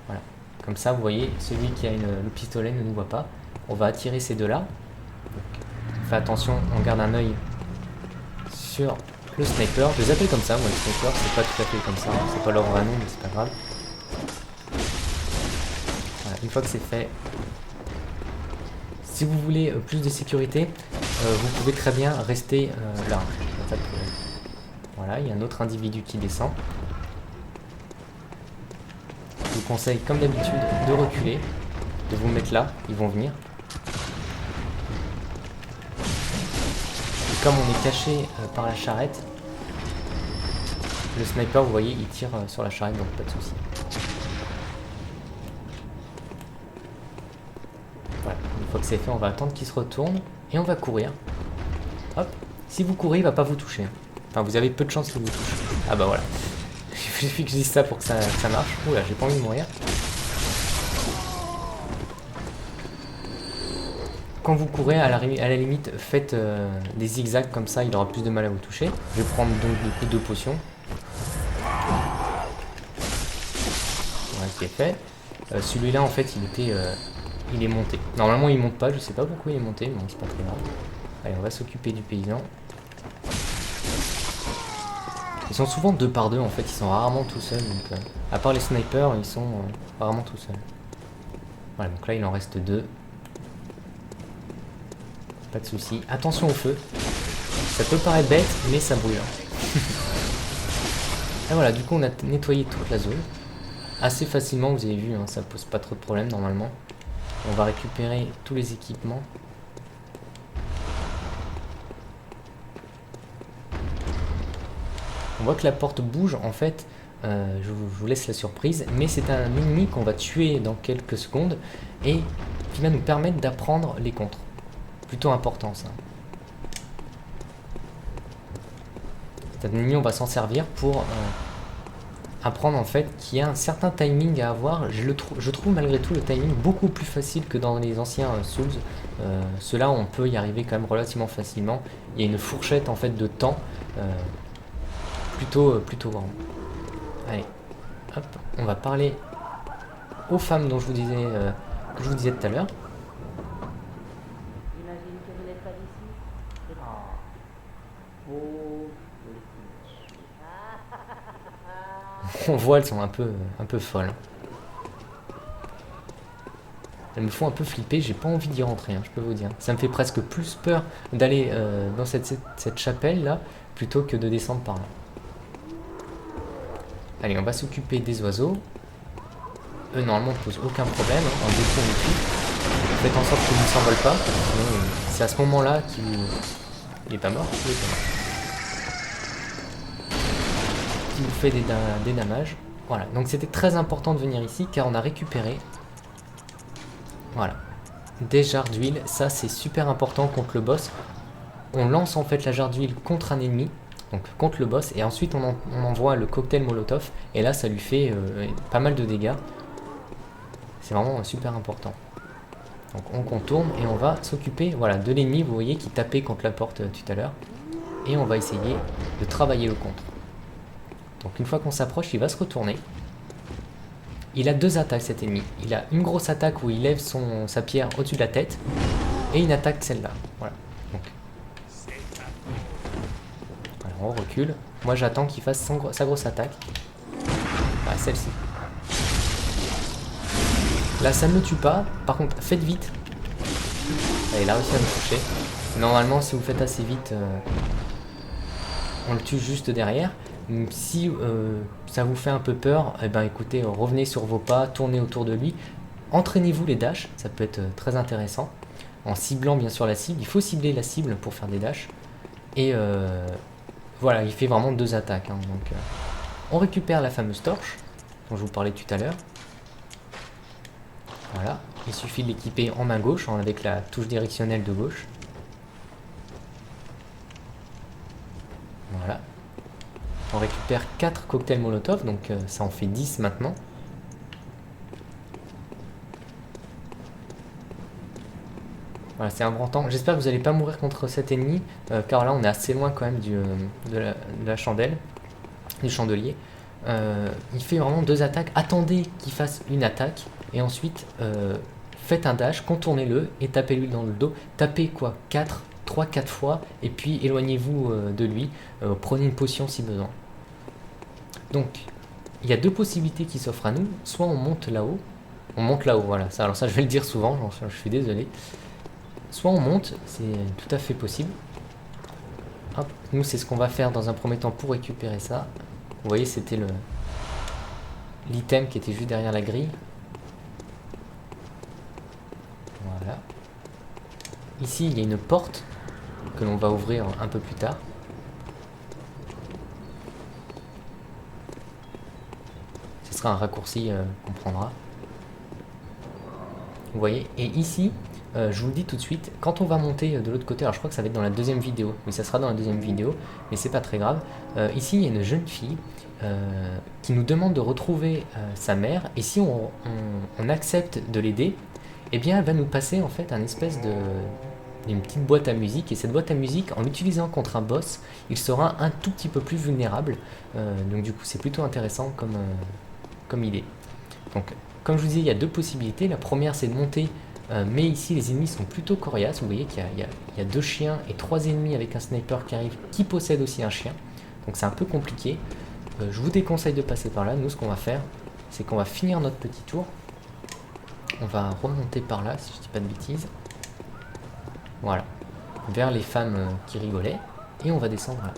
Voilà. Comme ça, vous voyez, celui qui a le pistolet ne nous voit pas. On va attirer ces 2-là. Faites attention, on garde un œil sur le sniper. Je les appelle comme ça, moi, le sniper. C'est pas tout à fait comme ça. C'est pas leur vrai nom, mais c'est pas grave. Voilà. Une fois que c'est fait, si vous voulez plus de sécurité, vous pouvez très bien rester là. Voilà, il y a un autre individu qui descend. Je vous conseille, comme d'habitude, de reculer, de vous mettre là, ils vont venir. Et comme on est caché par la charrette, le sniper, vous voyez, il tire sur la charrette, donc pas de souci. Voilà, une fois que c'est fait, on va attendre qu'il se retourne et on va courir. Hop, si vous courez, il va pas vous toucher. Enfin, vous avez peu de chances qu'il vous touche. Ah bah voilà. Il suffit que je dise ça pour que ça marche. Oula, j'ai pas envie de mourir. Quand vous courez, à la limite, faites des zigzags comme ça, il aura plus de mal à vous toucher. Je vais prendre donc du coup 2 potions. Voilà, c'est fait. Celui-là, en fait, il est monté. Normalement, il monte pas, je sais pas pourquoi il est monté, mais bon, c'est pas très grave. Allez, on va s'occuper du paysan. Ils sont souvent 2 par 2 en fait, ils sont rarement tout seuls. Donc, à part les snipers, ils sont rarement tout seuls. Voilà, donc là il en reste 2. Pas de soucis. Attention au feu. Ça peut paraître bête, mais ça brûle. Et voilà, du coup on a nettoyé toute la zone. Assez facilement, vous avez vu, hein, ça pose pas trop de problème normalement. On va récupérer tous les équipements. On voit que la porte bouge, en fait, je vous laisse la surprise, mais c'est un ennemi qu'on va tuer dans quelques secondes et qui va nous permettre d'apprendre les contres. Plutôt important ça. Cet ennemi, on va s'en servir pour apprendre en fait qu'il y a un certain timing à avoir. Je trouve malgré tout le timing beaucoup plus facile que dans les anciens Souls. Ceux-là, on peut y arriver quand même relativement facilement. Il y a une fourchette en fait de temps plutôt grande. Allez, hop, on va parler aux femmes dont je vous disais tout à l'heure. J'imagine que vous n'êtes pas d'ici. On voit, elles sont un peu folles. Elles me font un peu flipper, j'ai pas envie d'y rentrer, hein, je peux vous dire. Ça me fait presque plus peur d'aller dans cette chapelle là, plutôt que de descendre par là. Allez, on va s'occuper des oiseaux. Eux, normalement, ne posent aucun problème, hein, en détourne et tout. Faites en sorte qu'ils ne s'envolent pas, sinon c'est à ce moment-là qu'il... Il est pas mort, il est pas mort. Qui vous fait des damages. Voilà, donc c'était très important de venir ici car on a récupéré, voilà, des jarres d'huile. Ça c'est super important contre le boss. On lance en fait la jarre d'huile contre un ennemi, donc contre le boss, et ensuite on envoie le cocktail Molotov et là ça lui fait pas mal de dégâts. C'est vraiment super important. Donc on contourne et on va s'occuper, voilà, de l'ennemi, vous voyez, qui tapait contre la porte tout à l'heure, et on va essayer de travailler le contre. Donc une fois qu'on s'approche, il va se retourner. Il a deux attaques cet ennemi. Il a une grosse attaque où il lève sa pierre au-dessus de la tête. Et une attaque celle-là. Voilà. Donc. Voilà, on recule. Moi j'attends qu'il fasse sa grosse attaque. Voilà, celle-ci. Là ça ne le tue pas. Par contre, faites vite. Allez, il a réussi à me toucher. Normalement si vous faites assez vite, on le tue juste derrière. Si ça vous fait un peu peur, eh ben écoutez, revenez sur vos pas, tournez autour de lui, entraînez-vous les dashs, ça peut être très intéressant, en ciblant bien sûr la cible. Il faut cibler la cible pour faire des dashs, et voilà, il fait vraiment deux attaques, hein. Donc on récupère la fameuse torche dont je vous parlais tout à l'heure. Voilà, il suffit de l'équiper en main gauche, avec la touche directionnelle de gauche. Voilà. On récupère 4 cocktails Molotov, donc ça en fait 10 maintenant. Voilà, c'est important. J'espère que vous n'allez pas mourir contre cet ennemi, car là on est assez loin quand même de la chandelle, du chandelier. Il fait vraiment deux attaques. Attendez qu'il fasse une attaque, et ensuite faites un dash, contournez-le et tapez-lui dans le dos. Tapez quoi, 3-4 fois, et puis éloignez-vous de lui. Prenez une potion si besoin. Donc, il y a deux possibilités qui s'offrent à nous. Soit on monte là-haut. On monte là-haut, voilà. Alors ça, je vais le dire souvent, je suis désolé. Soit on monte, c'est tout à fait possible. Hop, nous, c'est ce qu'on va faire dans un premier temps pour récupérer ça. Vous voyez, c'était l'item qui était juste derrière la grille. Voilà. Ici, il y a une porte que l'on va ouvrir un peu plus tard. Un raccourci qu'on prendra. Vous voyez, et ici je vous le dis tout de suite, quand on va monter de l'autre côté, alors je crois que ça va être dans la deuxième vidéo, oui ça sera dans la deuxième vidéo, mais c'est pas très grave. Ici il y a une jeune fille qui nous demande de retrouver sa mère, et si on accepte de l'aider, eh bien elle va nous passer en fait un espèce d'une petite boîte à musique, et cette boîte à musique, en l'utilisant contre un boss, il sera un tout petit peu plus vulnérable. Donc du coup c'est plutôt intéressant comme idée. Donc comme je vous disais, il y a deux possibilités. La première c'est de monter, mais ici les ennemis sont plutôt coriaces. Vous voyez qu'il y a deux chiens et 3 ennemis avec un sniper qui arrive, qui possède aussi un chien, donc c'est un peu compliqué. Je vous déconseille de passer par là. Nous ce qu'on va faire, c'est qu'on va finir notre petit tour. On va remonter par là si je dis pas de bêtises, voilà, vers les femmes qui rigolaient, et on va descendre là.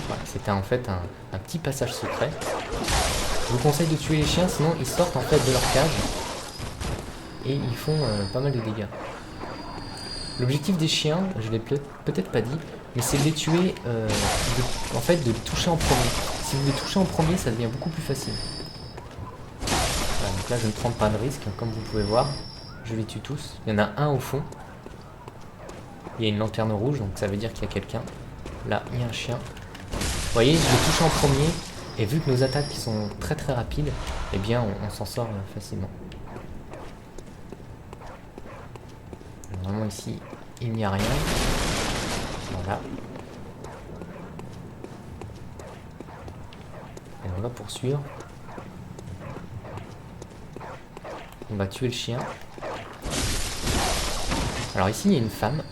Voilà, c'était en fait un petit passage secret. Je vous conseille de tuer les chiens, sinon ils sortent en fait de leur cage et ils font pas mal de dégâts. L'objectif des chiens, je l'ai peut-être pas dit, mais c'est de les tuer, en fait de les toucher en premier. Si vous les touchez en premier, ça devient beaucoup plus facile. Voilà, donc là je ne prends pas de risque, comme vous pouvez voir. Je les tue tous. Il y en a un au fond. Il y a une lanterne rouge, donc ça veut dire qu'il y a quelqu'un. Là, il y a un chien. Vous voyez, je les touche en premier. Et vu que nos attaques sont très très rapides, eh bien on s'en sort facilement. Vraiment ici, il n'y a rien. Voilà. Et on va poursuivre. On va tuer le chien. Alors ici, il y a une femme.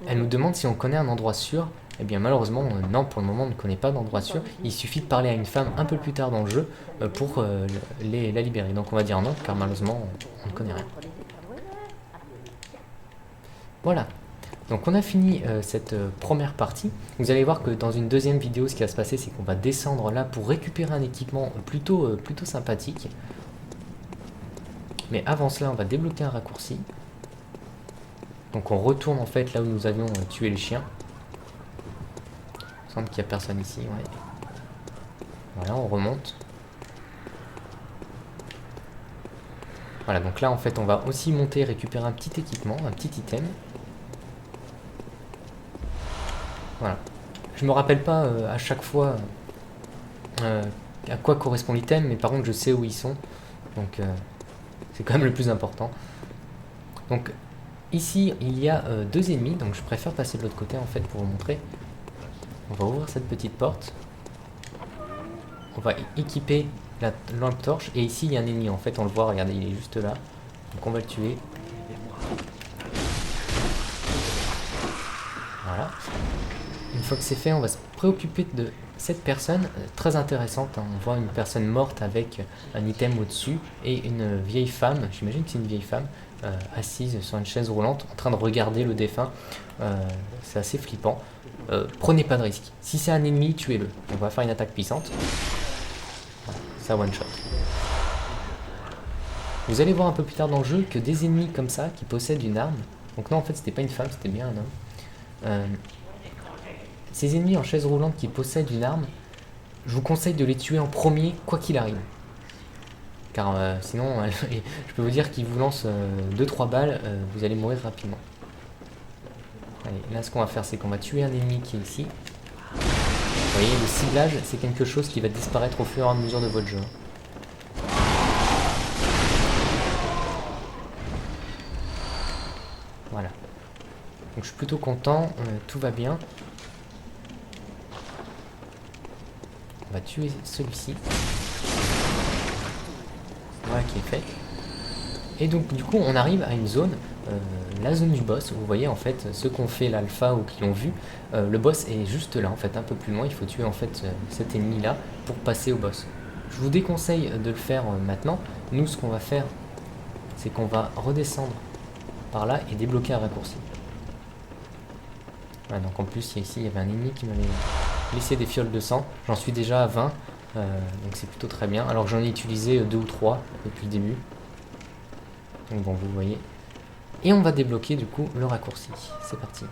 Elle nous demande si on connaît un endroit sûr. Eh bien malheureusement, non, pour le moment, on ne connaît pas d'endroit sûr. Il suffit de parler à une femme un peu plus tard dans le jeu pour la libérer. Donc on va dire non, car malheureusement, on ne connaît rien. Voilà. Donc on a fini cette première partie. Vous allez voir que dans une deuxième vidéo, ce qui va se passer, c'est qu'on va descendre là pour récupérer un équipement plutôt sympathique. Mais avant cela, on va débloquer un raccourci. Donc on retourne en fait là où nous avions tué les chiens. Il semble qu'il n'y a personne ici. Ouais. Voilà, on remonte. Voilà, donc là en fait on va aussi monter, récupérer un petit équipement, un petit item. Voilà. Je me rappelle pas à chaque fois à quoi correspond l'item, mais par contre je sais où ils sont. Donc c'est quand même le plus important. Donc ici il y a deux ennemis, donc je préfère passer de l'autre côté en fait pour vous montrer. On va ouvrir cette petite porte. On va équiper la lampe torche. Et ici il y a un ennemi en fait, on le voit, regardez, il est juste là. Donc on va le tuer. Voilà. Une fois que c'est fait, on va se préoccuper de cette personne très intéressante. Hein. On voit une personne morte avec un item au-dessus et une vieille femme, j'imagine que c'est une vieille femme, assise sur une chaise roulante en train de regarder le défunt. C'est assez flippant. Prenez pas de risque. Si c'est un ennemi, tuez-le. On va faire une attaque puissante. Voilà, ça one shot. Vous allez voir un peu plus tard dans le jeu que des ennemis comme ça qui possèdent une arme. Donc non, en fait c'était pas une femme, c'était bien un homme. Ces ennemis en chaise roulante qui possèdent une arme, je vous conseille de les tuer en premier, quoi qu'il arrive. Car sinon, je peux vous dire qu'ils vous lancent 2-3 balles, vous allez mourir rapidement. Allez, là ce qu'on va faire, c'est qu'on va tuer un ennemi qui est ici. Vous voyez, le ciblage, c'est quelque chose qui va disparaître au fur et à mesure de votre jeu. Voilà. Donc je suis plutôt content, tout va bien. On va tuer celui-ci. Voilà qui est fait. Et donc du coup on arrive à une zone, la zone du boss. Vous voyez en fait ceux qui ont fait l'alpha ou qui l'ont vu, le boss est juste là en fait, un peu plus loin. Il faut tuer en fait cet ennemi là pour passer au boss. Je vous déconseille de le faire maintenant. Nous ce qu'on va faire, c'est qu'on va redescendre par là et débloquer un raccourci. Voilà, donc en plus ici il y avait un ennemi qui m'avait laissé des fioles de sang. J'en suis déjà à 20, donc c'est plutôt très bien. Alors que j'en ai utilisé 2 ou 3 depuis le début. Donc bon, vous voyez. Et on va débloquer du coup le raccourci. C'est parti.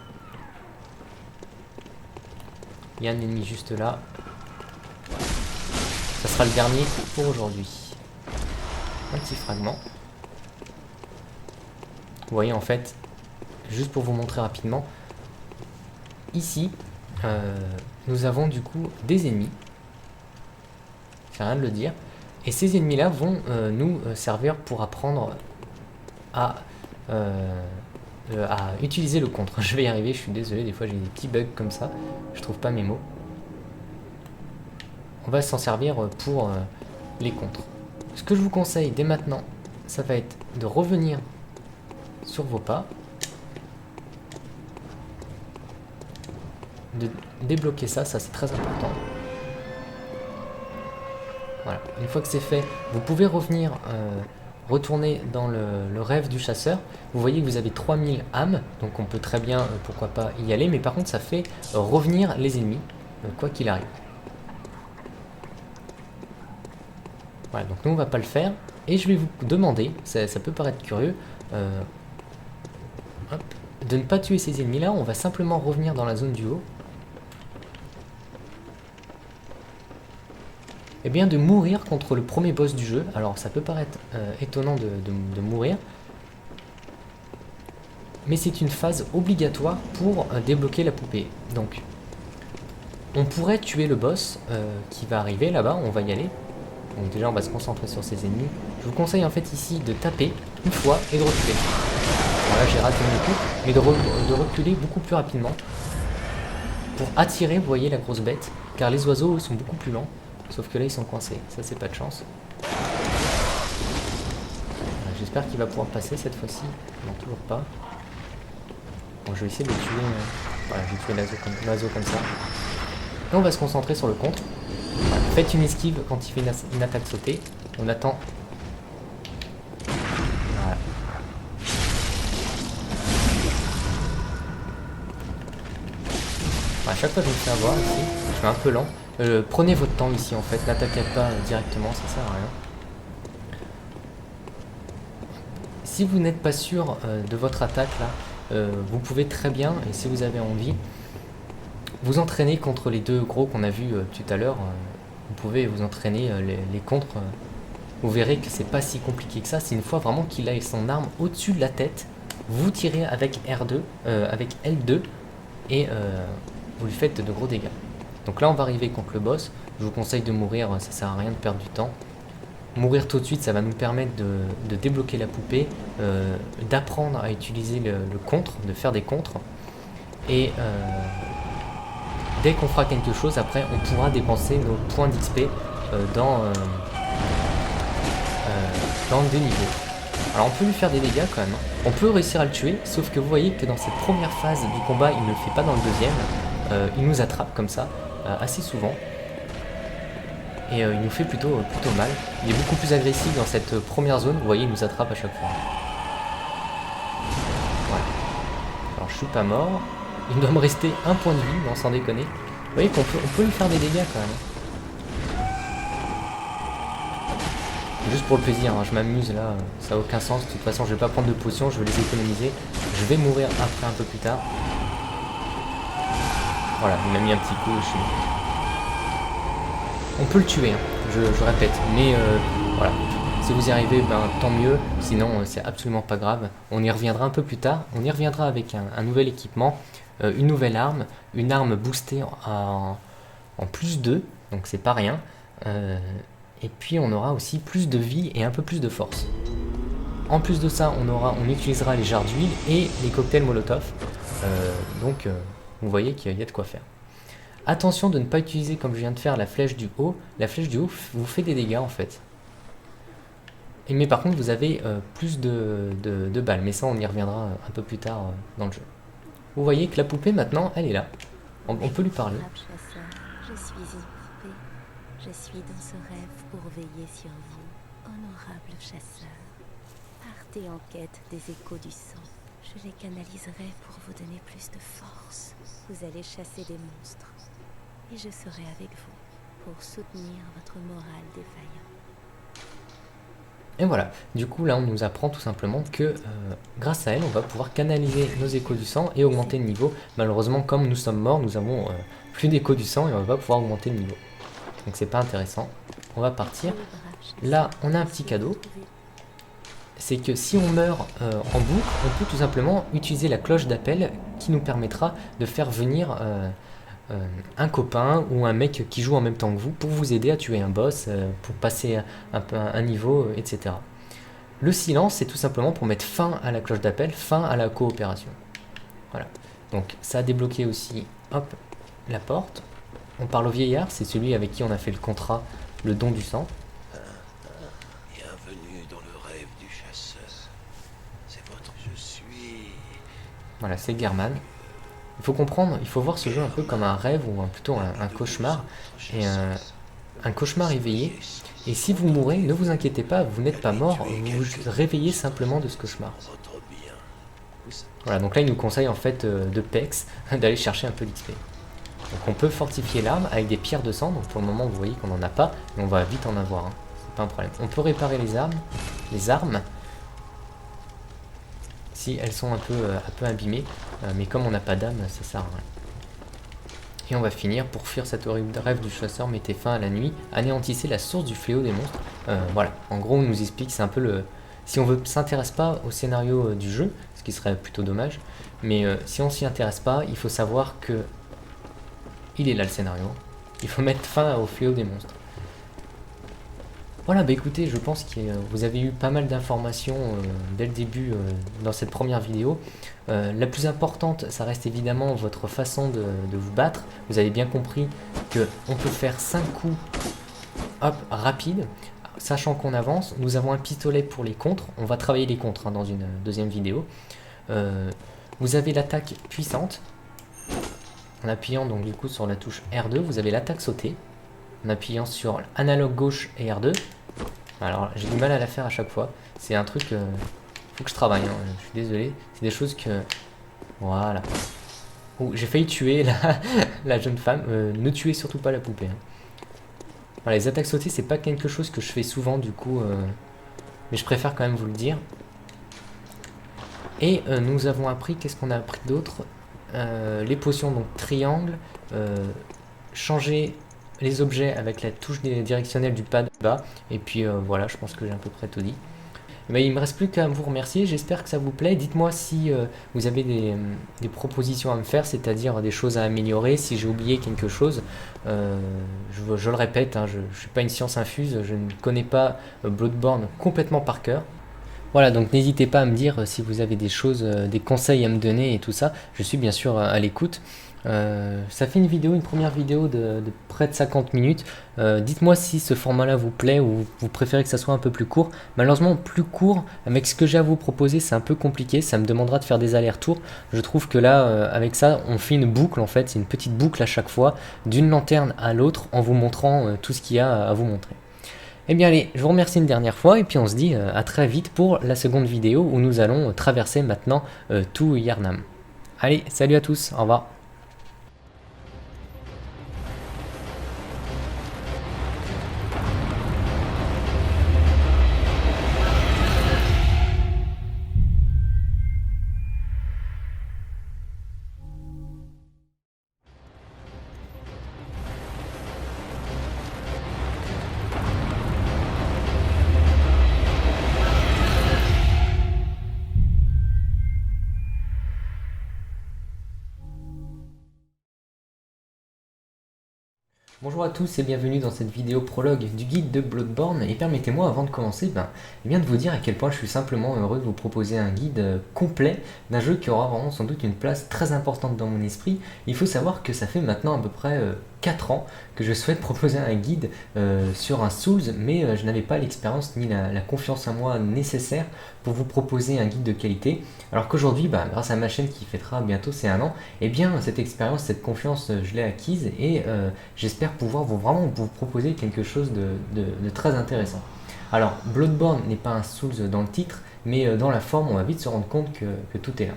Il y a un ennemi juste là. Ça sera le dernier pour aujourd'hui. Un petit fragment. Vous voyez en fait, juste pour vous montrer rapidement, ici, nous avons du coup des ennemis. C'est rien de le dire. Et ces ennemis-là vont nous servir pour apprendre à utiliser le contre. Je vais y arriver, je suis désolé, des fois j'ai des petits bugs comme ça, je trouve pas mes mots. On va s'en servir pour les contres. Ce que je vous conseille dès maintenant, ça va être de revenir sur vos pas, de débloquer ça c'est très important. Voilà, une fois que c'est fait, vous pouvez revenir, retourner dans le rêve du chasseur. Vous voyez que vous avez 3000 âmes, donc on peut très bien, pourquoi pas, y aller, mais par contre ça fait revenir les ennemis, quoi qu'il arrive. Voilà, donc nous on va pas le faire, et je vais vous demander, ça peut paraître curieux, hop, de ne pas tuer ces ennemis là, on va simplement revenir dans la zone du haut. Et bien de mourir contre le premier boss du jeu. Alors ça peut paraître étonnant de mourir. Mais c'est une phase obligatoire pour débloquer la poupée. Donc on pourrait tuer le boss qui va arriver là-bas, on va y aller. Donc déjà on va se concentrer sur ses ennemis. Je vous conseille en fait ici de taper une fois et de reculer. Voilà, j'ai raté mon coup, mais de reculer beaucoup plus rapidement. Pour attirer, vous voyez, la grosse bête. Car les oiseaux, ils sont beaucoup plus lents. Sauf que là, ils sont coincés. Ça, c'est pas de chance. J'espère qu'il va pouvoir passer cette fois-ci. Non, toujours pas. Bon, je vais essayer de le tuer. Voilà, je vais tuer l'oiseau comme ça. Et on va se concentrer sur le contre. Voilà, faites une esquive quand il fait une attaque sautée. On attend. Voilà. À chaque fois, je me fais avoir ici. Je suis un peu lent. Prenez votre temps ici en fait, n'attaquez pas directement, ça sert à rien. Si vous n'êtes pas sûr de votre attaque là, vous pouvez très bien, et si vous avez envie, vous entraîner contre les deux gros qu'on a vu tout à l'heure. Vous pouvez vous entraîner les contres. Vous verrez que c'est pas si compliqué que ça. C'est une fois vraiment qu'il a son arme au-dessus de la tête, vous tirez avec R2, avec L2 et vous lui faites de gros dégâts. Donc là on va arriver contre le boss, je vous conseille de mourir, ça sert à rien de perdre du temps. Mourir tout de suite, ça va nous permettre de débloquer la poupée, d'apprendre à utiliser le contre, de faire des contres. Et dès qu'on fera quelque chose, après on pourra dépenser nos points d'XP dans des niveaux. Alors on peut lui faire des dégâts quand même, on peut réussir à le tuer, sauf que vous voyez que dans cette première phase du combat, il ne le fait pas dans le deuxième, il nous attrape comme ça. Assez souvent et il nous fait plutôt mal. Il est beaucoup plus agressif dans cette première zone, vous voyez, il nous attrape à chaque fois. Voilà. Alors je suis pas mort, il doit me rester un point de vie, non sans déconner. Vous voyez qu'on peut lui faire des dégâts quand même. Juste pour le plaisir, hein, je m'amuse là, ça n'a aucun sens, de toute façon je vais pas prendre de potions, je vais les économiser. Je vais mourir après un peu plus tard. Voilà, il m'a mis un petit coup, je suis... On peut le tuer, hein, je répète, mais voilà, si vous y arrivez, ben, tant mieux, sinon c'est absolument pas grave. On y reviendra un peu plus tard, on y reviendra avec un nouvel équipement, une nouvelle arme, une arme boostée en plus 2, donc c'est pas rien. Et puis on aura aussi plus de vie et un peu plus de force. En plus de ça, on utilisera les jarres d'huile et les cocktails Molotov, donc... vous voyez qu'il y a de quoi faire. Attention de ne pas utiliser, comme je viens de faire, la flèche du haut. La flèche du haut vous fait des dégâts en fait. Mais par contre vous avez plus de balles. Mais ça on y reviendra un peu plus tard dans le jeu. Vous voyez que la poupée maintenant elle est là. On peut lui parler. Je suis une poupée. Je suis dans ce rêve pour veiller sur vous, honorable chasseur. Partez en quête des échos du sang. Je les canaliserai pour vous donner plus de force. Vous allez chasser des monstres. Et je serai avec vous pour soutenir votre morale défaillant. Et voilà, du coup là on nous apprend tout simplement que grâce à elle on va pouvoir canaliser nos échos du sang et augmenter le niveau. Malheureusement comme nous sommes morts, nous avons plus d'échos du sang et on va pas pouvoir augmenter le niveau. Donc c'est pas intéressant. On va partir. Là on a un petit cadeau. C'est que si on meurt en boucle, on peut tout simplement utiliser la cloche d'appel qui nous permettra de faire venir un copain ou un mec qui joue en même temps que vous pour vous aider à tuer un boss, pour passer un niveau, etc. Le silence, c'est tout simplement pour mettre fin à la cloche d'appel, fin à la coopération. Voilà. Donc ça a débloqué aussi, hop, la porte. On parle au vieillard, c'est celui avec qui on a fait le contrat, le don du sang. Voilà, c'est Gehrman. Il faut comprendre, il faut voir ce jeu un peu comme un rêve ou plutôt un cauchemar. Et un cauchemar éveillé. Et si vous mourrez, ne vous inquiétez pas, vous n'êtes pas mort, vous vous réveillez simplement de ce cauchemar. Voilà, donc là il nous conseille en fait de PEX d'aller chercher un peu d'XP. Donc on peut fortifier l'arme avec des pierres de sang, donc pour le moment vous voyez qu'on n'en a pas, mais on va vite en avoir, hein. C'est pas un problème. On peut réparer les armes. si elles sont un peu abîmées. Mais comme on n'a pas d'âme, ça sert à rien. Et on va finir, pour fuir cet horrible rêve du chasseur, mettez fin à la nuit, anéantissez la source du fléau des monstres. Voilà, en gros on nous explique, c'est un peu le... Si on ne s'intéresse pas au scénario du jeu, ce qui serait plutôt dommage, mais si on s'y intéresse pas, il faut savoir que... Il est là le scénario, il faut mettre fin au fléau des monstres. Voilà, bah écoutez, je pense que vous avez eu pas mal d'informations dès le début dans cette première vidéo. La plus importante, ça reste évidemment votre façon de vous battre. Vous avez bien compris qu'on peut faire 5 coups hop, rapides, sachant qu'on avance. Nous avons un pistolet pour les contres. On va travailler les contres dans une deuxième vidéo. Vous avez l'attaque puissante. En appuyant donc du coup sur la touche R2, vous avez l'attaque sautée. En appuyant sur analogue gauche et R2. Alors j'ai du mal à la faire à chaque fois. C'est un truc, faut que je travaille, hein. Je suis désolé. C'est des choses que... Voilà. Oh, j'ai failli tuer la jeune femme. Ne tuez surtout pas la poupée. Hein. Voilà, les attaques sautées, c'est pas quelque chose que je fais souvent du coup. Mais je préfère quand même vous le dire. Et nous avons appris, qu'est-ce qu'on a appris d'autre? Les potions, donc triangle. Changer les objets avec la touche directionnelle du pad bas. Et puis voilà, je pense que j'ai à peu près tout dit. Et ben, il ne me reste plus qu'à vous remercier, j'espère que ça vous plaît. Dites-moi si vous avez des propositions à me faire, c'est-à-dire des choses à améliorer, si j'ai oublié quelque chose. Je le répète, hein, je ne suis pas une science infuse, je ne connais pas Bloodborne complètement par cœur. Voilà, donc n'hésitez pas à me dire si vous avez des choses, des conseils à me donner et tout ça. Je suis bien sûr à l'écoute. Ça fait une première vidéo de près de 50 minutes. Dites-moi si ce format-là vous plaît ou vous préférez que ça soit un peu plus court. Malheureusement, plus court, avec ce que j'ai à vous proposer, c'est un peu compliqué. Ça me demandera de faire des allers-retours. Je trouve que là, avec ça, on fait une boucle en fait. C'est une petite boucle à chaque fois, d'une lanterne à l'autre, en vous montrant tout ce qu'il y a à vous montrer. Eh bien allez, je vous remercie une dernière fois et puis on se dit à très vite pour la seconde vidéo où nous allons traverser maintenant tout Yharnam. Allez, salut à tous, au revoir. Bonjour à tous et bienvenue dans cette vidéo prologue du guide de Bloodborne et permettez-moi avant de commencer de vous dire à quel point je suis simplement heureux de vous proposer un guide complet d'un jeu qui aura vraiment sans doute une place très importante dans mon esprit. Il faut savoir que ça fait maintenant à peu près 4 ans que je souhaite proposer un guide sur un Souls, mais je n'avais pas l'expérience ni la confiance en moi nécessaire pour vous proposer un guide de qualité. Alors qu'aujourd'hui, grâce à ma chaîne qui fêtera bientôt ses 1 an, et bien cette expérience, cette confiance, je l'ai acquise et j'espère pouvoir vraiment vous proposer quelque chose de très intéressant. Alors, Bloodborne n'est pas un Souls dans le titre, mais dans la forme, on va vite se rendre compte que tout est là.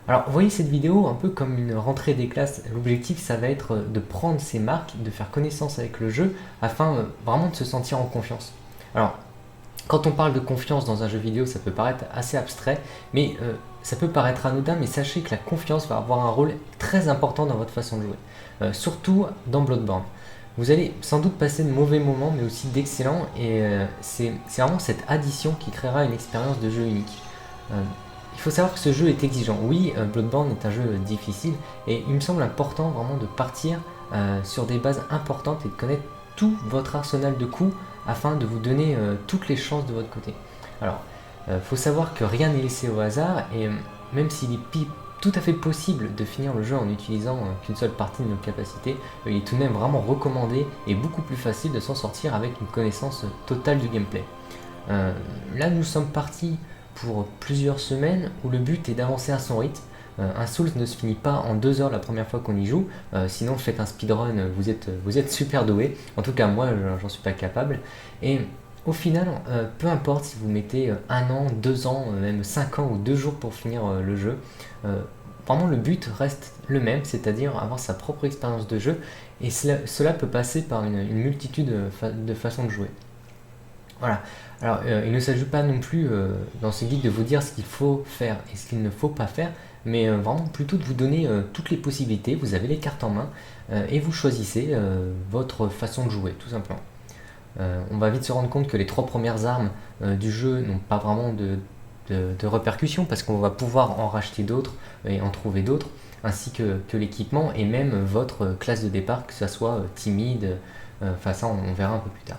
Alors, vous voyez cette vidéo un peu comme une rentrée des classes. L'objectif, ça va être de prendre ses marques, de faire connaissance avec le jeu, afin vraiment de se sentir en confiance. Alors, quand on parle de confiance dans un jeu vidéo, ça peut paraître assez abstrait, mais ça peut paraître anodin, mais sachez que la confiance va avoir un rôle très important dans votre façon de jouer, surtout dans Bloodborne. Vous allez sans doute passer de mauvais moments, mais aussi d'excellents, et c'est vraiment cette addition qui créera une expérience de jeu unique. Il faut savoir que ce jeu est exigeant. Oui, Bloodborne est un jeu difficile, et il me semble important vraiment de partir sur des bases importantes et de connaître tout votre arsenal de coups afin de vous donner toutes les chances de votre côté. Alors, faut savoir que rien n'est laissé au hasard, et même s'il est tout à fait possible de finir le jeu en utilisant qu'une seule partie de nos capacités, il est tout de même vraiment recommandé et beaucoup plus facile de s'en sortir avec une connaissance totale du gameplay. Là, nous sommes partis pour plusieurs semaines où le but est d'avancer à son rythme. Un Souls ne se finit pas en 2 heures la première fois qu'on y joue, sinon faites un speedrun, vous êtes super doué. En tout cas moi j'en suis pas capable. Et au final, peu importe si vous mettez 1 an, 2 ans, même 5 ans ou 2 jours pour finir le jeu, vraiment le but reste le même, c'est-à-dire avoir sa propre expérience de jeu, et cela peut passer par une multitude de façons de jouer. Voilà. Alors, il ne s'agit pas non plus dans ce guide de vous dire ce qu'il faut faire et ce qu'il ne faut pas faire, mais vraiment plutôt de vous donner toutes les possibilités. Vous avez les cartes en main et vous choisissez votre façon de jouer, tout simplement. On va vite se rendre compte que les 3 premières armes du jeu n'ont pas vraiment de répercussions parce qu'on va pouvoir en racheter d'autres et en trouver d'autres, ainsi que l'équipement et même votre classe de départ, que ça soit timide, enfin ça on verra un peu plus tard.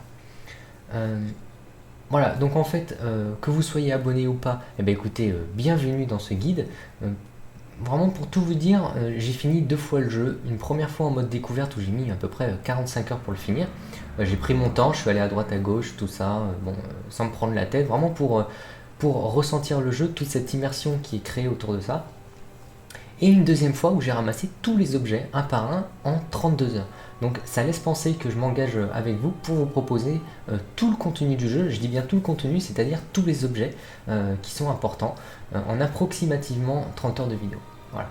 Voilà, donc en fait, que vous soyez abonné ou pas, eh bien écoutez, bienvenue dans ce guide. Vraiment pour tout vous dire, j'ai fini 2 fois le jeu. Une première fois en mode découverte où j'ai mis à peu près 45 heures pour le finir. J'ai pris mon temps, je suis allé à droite à gauche, tout ça, sans me prendre la tête, vraiment pour ressentir le jeu, toute cette immersion qui est créée autour de ça. Et une deuxième fois où j'ai ramassé tous les objets un par un en 32 heures. Donc ça laisse penser que je m'engage avec vous pour vous proposer tout le contenu du jeu. Je dis bien tout le contenu, c'est-à-dire tous les objets qui sont importants en approximativement 30 heures de vidéo. Voilà.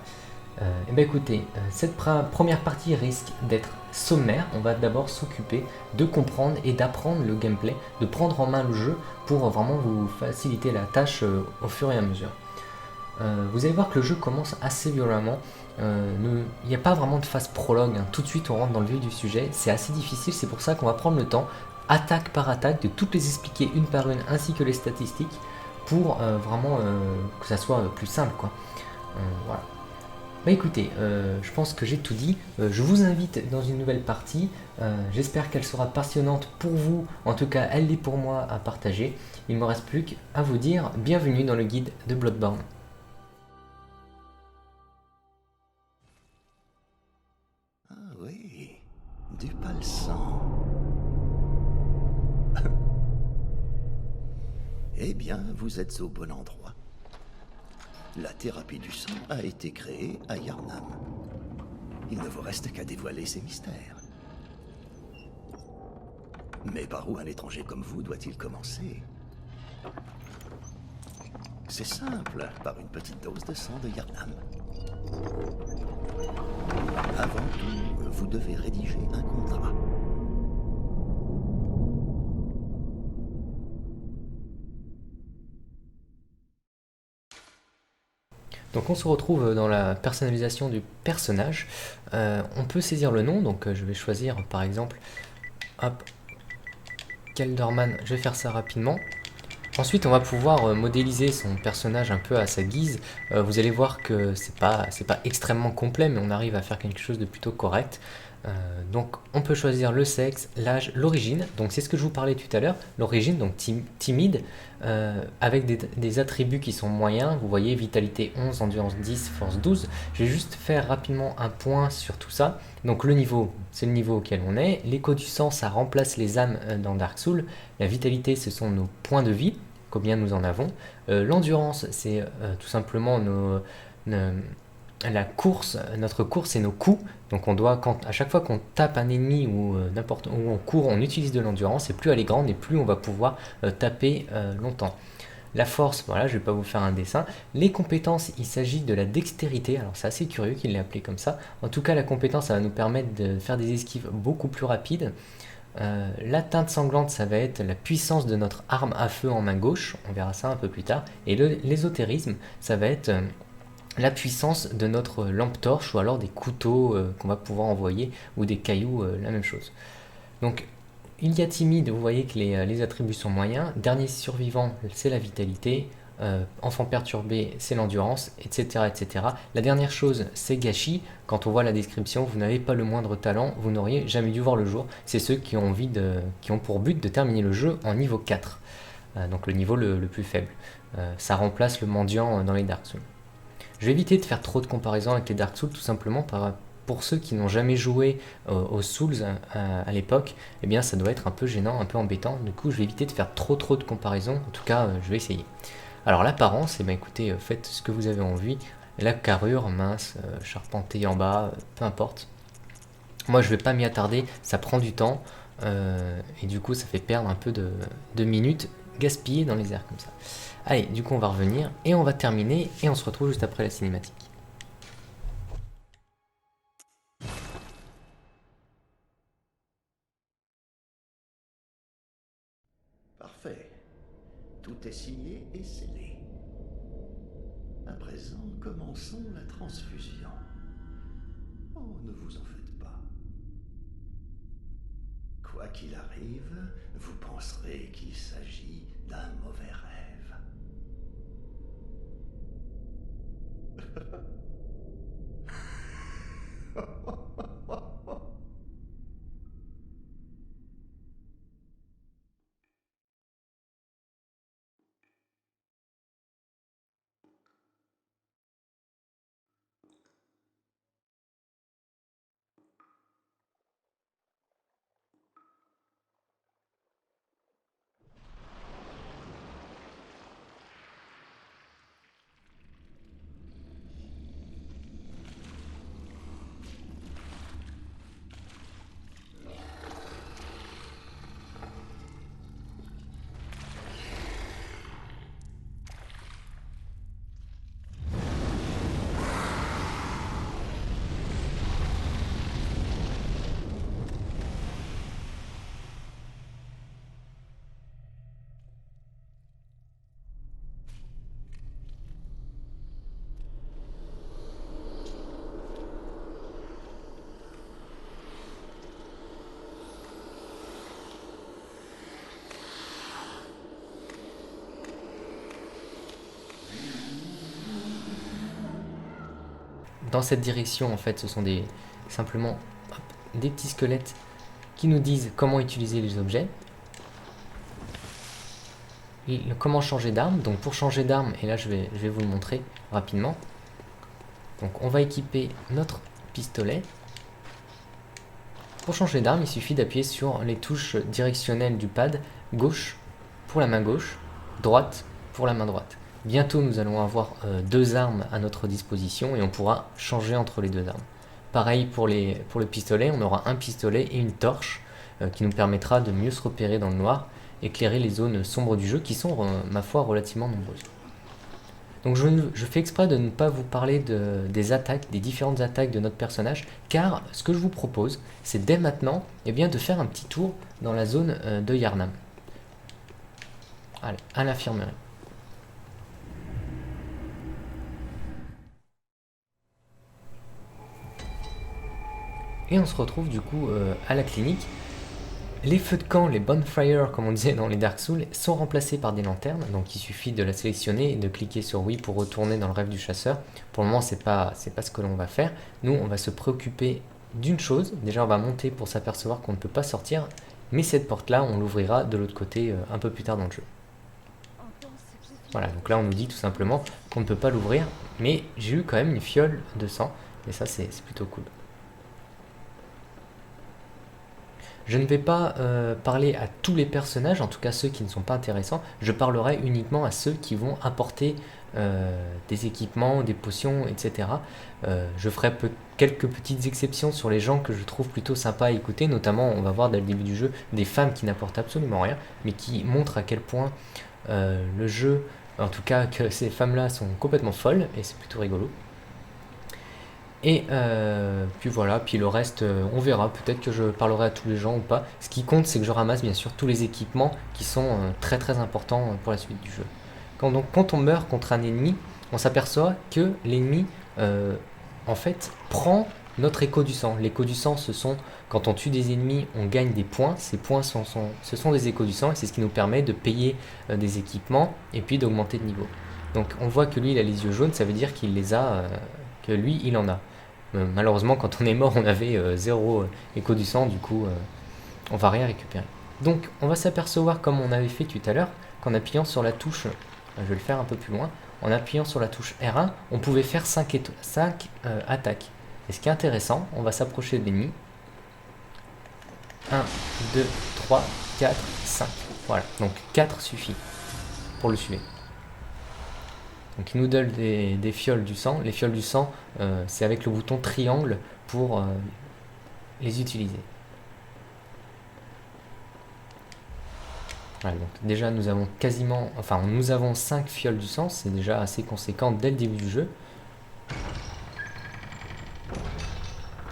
Et bien écoutez, cette première partie risque d'être sommaire. On va d'abord s'occuper de comprendre et d'apprendre le gameplay, de prendre en main le jeu pour vraiment vous faciliter la tâche au fur et à mesure. Vous allez voir que le jeu commence assez violemment. Il n'y a pas vraiment de phase prologue, hein. Tout de suite on rentre dans le vif du sujet. C'est assez difficile, c'est pour ça qu'on va prendre le temps, attaque par attaque, de toutes les expliquer une par une, ainsi que les statistiques, pour vraiment que ça soit plus simple, quoi. Voilà. Bah écoutez, je pense que j'ai tout dit. Je vous invite dans une nouvelle partie. J'espère qu'elle sera passionnante pour vous. En tout cas, elle l'est pour moi à partager. Il ne me reste plus qu'à vous dire bienvenue dans le guide de Bloodborne. Ah oui, du palsant. Eh bien, vous êtes au bon endroit. La thérapie du sang a été créée à Yharnam. Il ne vous reste qu'à dévoiler ses mystères. Mais par où un étranger comme vous doit-il commencer? C'est simple, par une petite dose de sang de Yharnam. Avant tout, vous devez rédiger un contrat. Donc on se retrouve dans la personnalisation du personnage. On peut saisir le nom, donc je vais choisir par exemple, hop, Kelderman, je vais faire ça rapidement. Ensuite on va pouvoir modéliser son personnage un peu à sa guise. Vous allez voir que c'est pas extrêmement complet, mais on arrive à faire quelque chose de plutôt correct. Donc on peut choisir le sexe, l'âge, l'origine, donc c'est ce que je vous parlais tout à l'heure, l'origine, donc timide, avec des attributs qui sont moyens, vous voyez vitalité 11, endurance 10, force 12, je vais juste faire rapidement un point sur tout ça. Donc le niveau, c'est le niveau auquel on est, l'écho du sang ça remplace les âmes dans Dark Souls, la vitalité ce sont nos points de vie, combien nous en avons, l'endurance c'est tout simplement la course, notre course et nos coups. Donc on doit, à chaque fois qu'on tape un ennemi ou n'importe où on court, on utilise de l'endurance et plus elle est grande et plus on va pouvoir taper longtemps. La force, voilà, je ne vais pas vous faire un dessin. Les compétences, il s'agit de la dextérité. Alors c'est assez curieux qu'il l'ait appelé comme ça. En tout cas, la compétence, ça va nous permettre de faire des esquives beaucoup plus rapides. La teinte sanglante, ça va être la puissance de notre arme à feu en main gauche. On verra ça un peu plus tard. Et l'ésotérisme, ça va être la puissance de notre lampe torche ou alors des couteaux qu'on va pouvoir envoyer ou des cailloux, la même chose. Donc il y a timide, vous voyez que les attributs sont moyens. Dernier survivant, c'est la vitalité. Enfant perturbé, c'est l'endurance, etc., etc. La dernière chose, c'est gâchis. Quand on voit la description, vous n'avez pas le moindre talent, vous n'auriez jamais dû voir le jour. C'est ceux qui ont pour but de terminer le jeu en niveau 4. Donc le niveau le plus faible. Ça remplace le mendiant dans les Dark Souls. Je vais éviter de faire trop de comparaisons avec les Dark Souls, tout simplement pour ceux qui n'ont jamais joué aux Souls à l'époque, eh bien ça doit être un peu gênant, un peu embêtant. Du coup, je vais éviter de faire trop de comparaisons. En tout cas, je vais essayer. Alors l'apparence, eh bien écoutez, faites ce que vous avez envie. La carrure, mince, charpentée en bas, peu importe. Moi, je vais pas m'y attarder, ça prend du temps. Et du coup, ça fait perdre un peu de minutes gaspillées dans les airs comme ça. Allez, du coup on va revenir et on va terminer et on se retrouve juste après la cinématique. Parfait. Parfait. Tout est signé et scellé. À présent, commençons la transfusion. Oh, ne vous en faites pas. Quoi qu'il arrive, vous penserez qu'il s'agit d'un mauvais rêve. Dans cette direction, en fait, ce sont simplement des petits squelettes qui nous disent comment utiliser les objets. Et comment changer d'arme. Donc pour changer d'arme, et là je vais vous le montrer rapidement. Donc on va équiper notre pistolet. Pour changer d'arme, il suffit d'appuyer sur les touches directionnelles du pad, gauche pour la main gauche, droite pour la main droite. Bientôt nous allons avoir deux armes à notre disposition et on pourra changer entre les deux armes. Pareil pour le pistolet, on aura un pistolet et une torche qui nous permettra de mieux se repérer dans le noir, éclairer les zones sombres du jeu qui sont, ma foi, relativement nombreuses. Donc je fais exprès de ne pas vous parler des attaques, des différentes attaques de notre personnage, car ce que je vous propose, c'est dès maintenant de faire un petit tour dans la zone de Yharnam. Allez, à l'infirmerie. Et on se retrouve du coup à la clinique. Les feux de camp, les bonfires comme on disait dans les Dark Souls, sont remplacés par des lanternes. Donc il suffit de la sélectionner et de cliquer sur oui pour retourner dans le rêve du chasseur. Pour le moment c'est pas ce que l'on va faire. Nous on va se préoccuper d'une chose. Déjà on va monter pour s'apercevoir qu'on ne peut pas sortir. Mais cette porte là on l'ouvrira de l'autre côté un peu plus tard dans le jeu. Voilà, donc là on nous dit tout simplement qu'on ne peut pas l'ouvrir. Mais j'ai eu quand même une fiole de sang. Et ça c'est plutôt cool. Je ne vais pas parler à tous les personnages, en tout cas ceux qui ne sont pas intéressants. Je parlerai uniquement à ceux qui vont apporter des équipements, des potions, etc. Je ferai quelques petites exceptions sur les gens que je trouve plutôt sympas à écouter. Notamment, on va voir dès le début du jeu des femmes qui n'apportent absolument rien, mais qui montrent à quel point le jeu, en tout cas que ces femmes-là sont complètement folles, et c'est plutôt rigolo. Et puis voilà, puis le reste, on verra, peut-être que je parlerai à tous les gens ou pas. Ce qui compte, c'est que je ramasse bien sûr tous les équipements qui sont très très importants pour la suite du jeu. Quand on meurt contre un ennemi, on s'aperçoit que l'ennemi, en fait, prend notre écho du sang. L'écho du sang, quand on tue des ennemis, on gagne des points. Ces points, ce sont des échos du sang, et c'est ce qui nous permet de payer des équipements, et puis d'augmenter de niveau. Donc on voit que lui, il a les yeux jaunes, ça veut dire qu'il les a... que lui il en a. Malheureusement quand on est mort on avait 0 écho du sang, du coup on va rien récupérer. Donc on va s'apercevoir comme on avait fait tout à l'heure qu'en appuyant sur la touche, je vais le faire un peu plus loin, en appuyant sur la touche R1 on pouvait faire 5 attaques. Et ce qui est intéressant, on va s'approcher de l'ennemi. 1, 2, 3, 4, 5. Voilà, donc 4 suffit pour le tuer. Donc il nous donne des fioles du sang. Les fioles du sang, c'est avec le bouton triangle pour les utiliser. Voilà, donc déjà nous avons nous avons 5 fioles du sang, c'est déjà assez conséquent dès le début du jeu.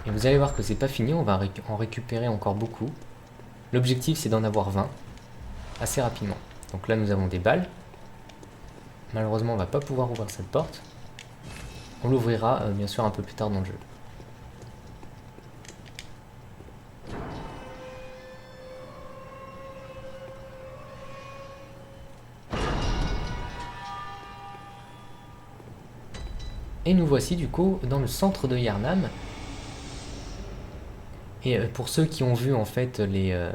Et vous allez voir que c'est pas fini, on va en récupérer encore beaucoup. L'objectif c'est d'en avoir 20 assez rapidement. Donc là nous avons des balles. Malheureusement on va pas pouvoir ouvrir cette porte. On l'ouvrira bien sûr un peu plus tard dans le jeu. Et nous voici du coup dans le centre de Yharnam. Et pour ceux qui ont vu en fait les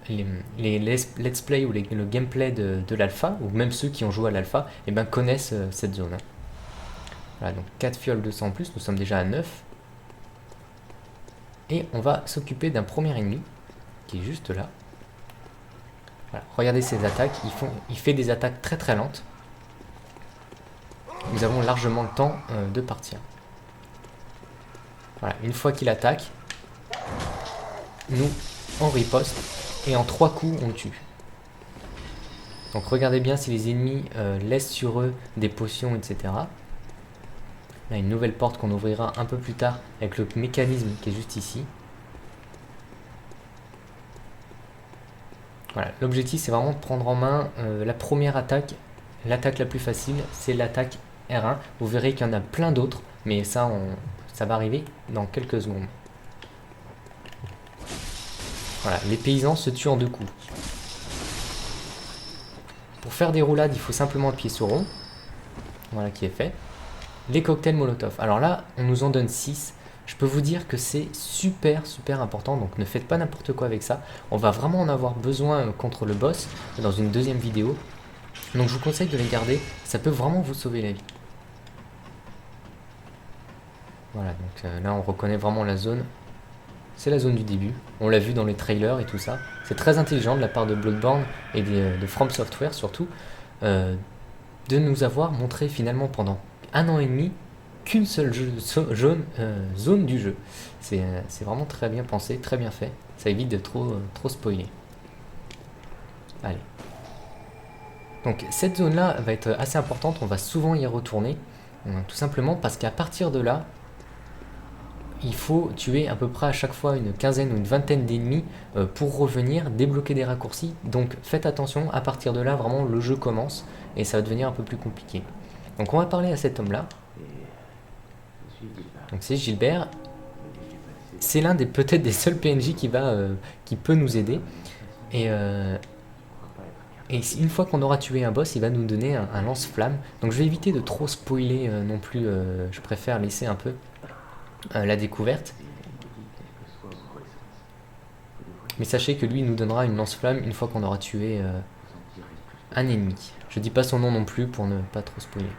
let's play ou le gameplay de l'alpha, ou même ceux qui ont joué à l'alpha, eh ben, connaissent cette zone. Voilà, donc 4 fioles de sang en plus, nous sommes déjà à 9. Et on va s'occuper d'un premier ennemi, qui est juste là. Voilà, regardez ses attaques, il fait des attaques très très lentes. Nous avons largement le temps de partir. Voilà, une fois qu'il attaque, nous on riposte et en 3 coups on le tue. Donc regardez bien si les ennemis laissent sur eux des potions, etc. Là, une nouvelle porte qu'on ouvrira un peu plus tard avec le mécanisme qui est juste ici. Voilà, l'objectif c'est vraiment de prendre en main la première attaque. L'attaque la plus facile, c'est l'attaque R1. Vous verrez qu'il y en a plein d'autres, mais ça va arriver dans quelques secondes. Voilà, les paysans se tuent en 2 coups. Pour faire des roulades, il faut simplement appuyer sur rond. Voilà qui est fait. Les cocktails Molotov. Alors là, on nous en donne 6. Je peux vous dire que c'est super important, donc ne faites pas n'importe quoi avec ça. On va vraiment en avoir besoin contre le boss dans une deuxième vidéo. Donc je vous conseille de les garder, ça peut vraiment vous sauver la vie. Voilà, donc là on reconnaît vraiment la zone. C'est la zone du début, on l'a vu dans les trailers et tout ça. C'est très intelligent de la part de Bloodborne et de From Software surtout, de nous avoir montré finalement pendant 1 an et demi qu'une seule zone du jeu. C'est vraiment très bien pensé, très bien fait. Ça évite de trop spoiler. Allez. Donc cette zone-là va être assez importante, on va souvent y retourner, tout simplement parce qu'à partir de là, il faut tuer à peu près à chaque fois une quinzaine ou une vingtaine d'ennemis pour revenir, débloquer des raccourcis. Donc faites attention, à partir de là, vraiment le jeu commence et ça va devenir un peu plus compliqué. Donc on va parler à cet homme-là. Donc c'est Gilbert. C'est l'un des peut-être des seuls PNJ qui peut nous aider. Et une fois qu'on aura tué un boss, il va nous donner un lance-flamme. Donc je vais éviter de trop spoiler non plus, je préfère laisser un peu la découverte. Mais sachez que lui il nous donnera une lance-flamme une fois qu'on aura tué un ennemi. Je dis pas son nom non plus pour ne pas trop spoiler.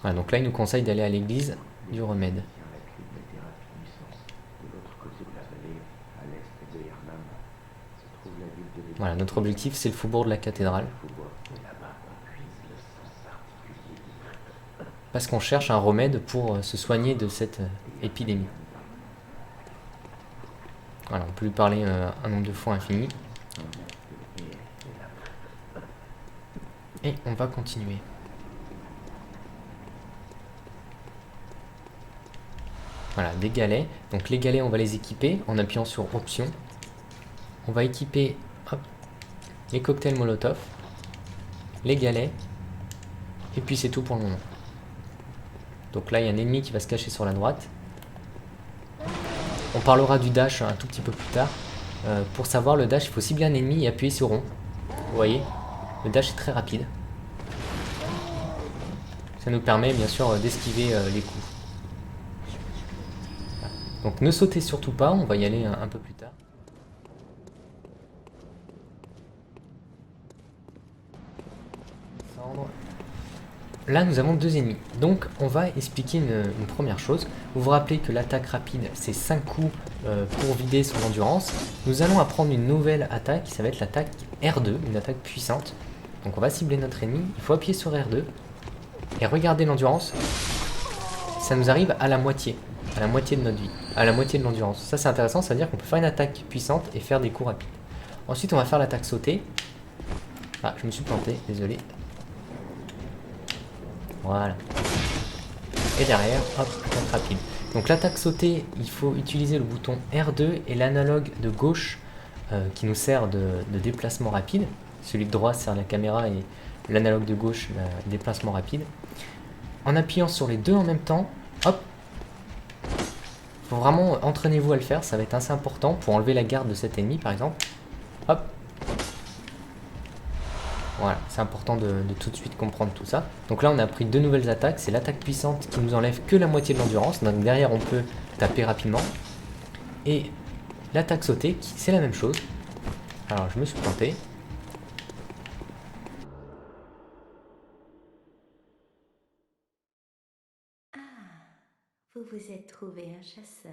Voilà, donc là il nous conseille d'aller à l'église du remède. Voilà, notre objectif c'est le faubourg de la cathédrale. Parce qu'on cherche un remède pour se soigner de cette épidémie. Voilà, on peut lui parler un nombre de fois infini. Et on va continuer. Voilà, des galets. Donc les galets, on va les équiper en appuyant sur Options. On va équiper les cocktails Molotov, les galets, et puis c'est tout pour le moment. Donc là, il y a un ennemi qui va se cacher sur la droite. On parlera du dash un tout petit peu plus tard. Pour savoir le dash, il faut cibler un ennemi et appuyer sur rond. Vous voyez, le dash est très rapide. Ça nous permet bien sûr d'esquiver les coups. Voilà. Donc ne sautez surtout pas, on va y aller un peu plus tard. Là nous avons 2 ennemis, donc on va expliquer une première chose. Vous vous rappelez que l'attaque rapide c'est 5 coups pour vider son endurance. Nous allons apprendre une nouvelle attaque qui ça va être l'attaque R2, une attaque puissante. Donc on va cibler notre ennemi, il faut appuyer sur R2 et regardez l'endurance. Ça nous arrive à la moitié de notre vie, à la moitié de l'endurance. Ça c'est intéressant, ça veut dire qu'on peut faire une attaque puissante et faire des coups rapides. Ensuite on va faire l'attaque sautée. Ah je me suis planté, désolé. Voilà. et derrière, hop, attaque rapide. Donc l'attaque sautée, il faut utiliser le bouton R2 et l'analogue de gauche qui nous sert de déplacement rapide. Celui de droite sert la caméra et l'analogue de gauche, le déplacement rapide. En appuyant sur les deux en même temps, hop, faut vraiment entraînez-vous à le faire, ça va être assez important pour enlever la garde de cet ennemi par exemple. Hop. Voilà, c'est important de tout de suite comprendre tout ça. Donc là on a appris deux nouvelles attaques, c'est l'attaque puissante qui nous enlève que la moitié de l'endurance, donc derrière on peut taper rapidement. Et l'attaque sautée, c'est la même chose. Alors je me suis planté. Ah, vous vous êtes trouvé un chasseur.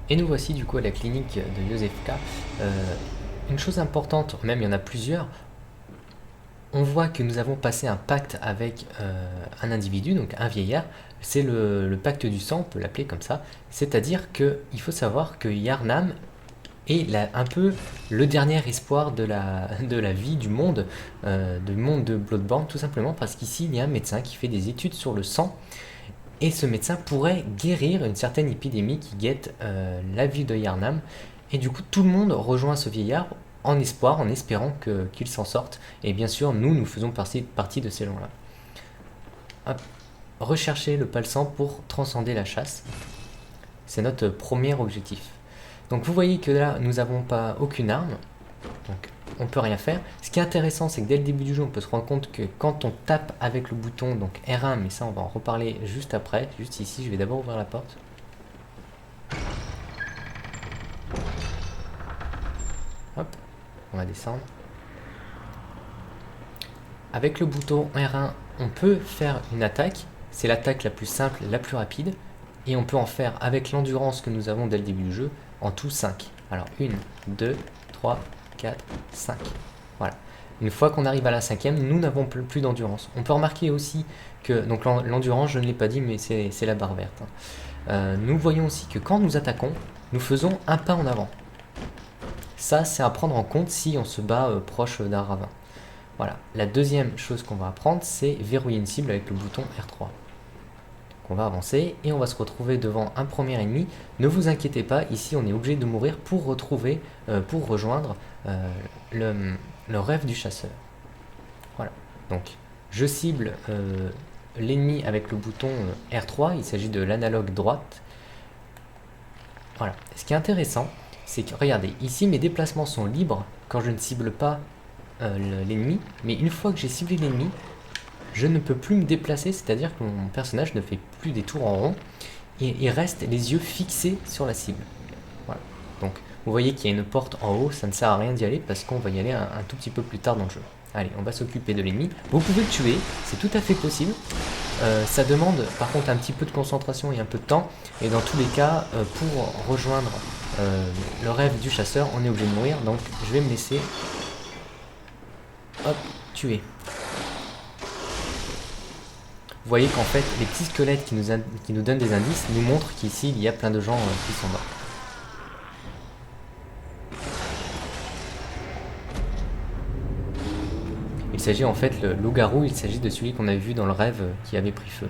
Et nous voici du coup à la clinique de Josefka. Une chose importante, même il y en a plusieurs, on voit que nous avons passé un pacte avec un individu, donc un vieillard. C'est le pacte du sang, on peut l'appeler comme ça. C'est-à-dire qu'il faut savoir que Yharnam est un peu le dernier espoir de la vie du monde de Bloodborne, tout simplement parce qu'ici il y a un médecin qui fait des études sur le sang. Et ce médecin pourrait guérir une certaine épidémie qui guette la ville de Yharnam. Et du coup, tout le monde rejoint ce vieillard en espoir, en espérant qu'il s'en sorte. Et bien sûr, nous faisons partie de ces gens-là. Rechercher le palsam pour transcender la chasse. C'est notre premier objectif. Donc vous voyez que là, nous n'avons pas aucune arme. Donc on peut rien faire. Ce qui est intéressant, c'est que dès le début du jeu, on peut se rendre compte que quand on tape avec le bouton, donc R1, mais ça on va en reparler juste après, juste ici, je vais d'abord ouvrir la porte. Hop, on va descendre. Avec le bouton R1, on peut faire une attaque. C'est l'attaque la plus simple, la plus rapide. Et on peut en faire avec l'endurance que nous avons dès le début du jeu, en tout 5. Alors 1, 2, 3, 4, 5. Voilà. Une fois qu'on arrive à la 5e, nous n'avons plus d'endurance. On peut remarquer aussi que, donc l'endurance, je ne l'ai pas dit, mais c'est la barre verte. Nous voyons aussi que quand nous attaquons, nous faisons un pas en avant. Ça, c'est à prendre en compte si on se bat proche d'un ravin. Voilà. La deuxième chose qu'on va apprendre, c'est verrouiller une cible avec le bouton R3. On va avancer et on va se retrouver devant un premier ennemi. Ne vous inquiétez pas, ici on est obligé de mourir pour rejoindre le rêve du chasseur. Voilà, donc je cible l'ennemi avec le bouton R3, il s'agit de l'analogue droite. Voilà, ce qui est intéressant, c'est que regardez, ici mes déplacements sont libres quand je ne cible pas l'ennemi, mais une fois que j'ai ciblé l'ennemi, je ne peux plus me déplacer, c'est-à-dire que mon personnage ne fait plus des tours en rond et il reste les yeux fixés sur la cible. Voilà. Donc vous voyez qu'il y a une porte en haut, ça ne sert à rien d'y aller parce qu'on va y aller un tout petit peu plus tard dans le jeu. Allez, on va s'occuper de l'ennemi. Vous pouvez le tuer, c'est tout à fait possible. Ça demande par contre un petit peu de concentration et un peu de temps. Et dans tous les cas, pour rejoindre le rêve du chasseur, on est obligé de mourir. Donc je vais me laisser tuer. Vous voyez qu'en fait, les petits squelettes qui nous donnent des indices nous montrent qu'ici, il y a plein de gens qui sont morts. Il s'agit en fait, le loup-garou, il s'agit de celui qu'on avait vu dans le rêve qui avait pris feu.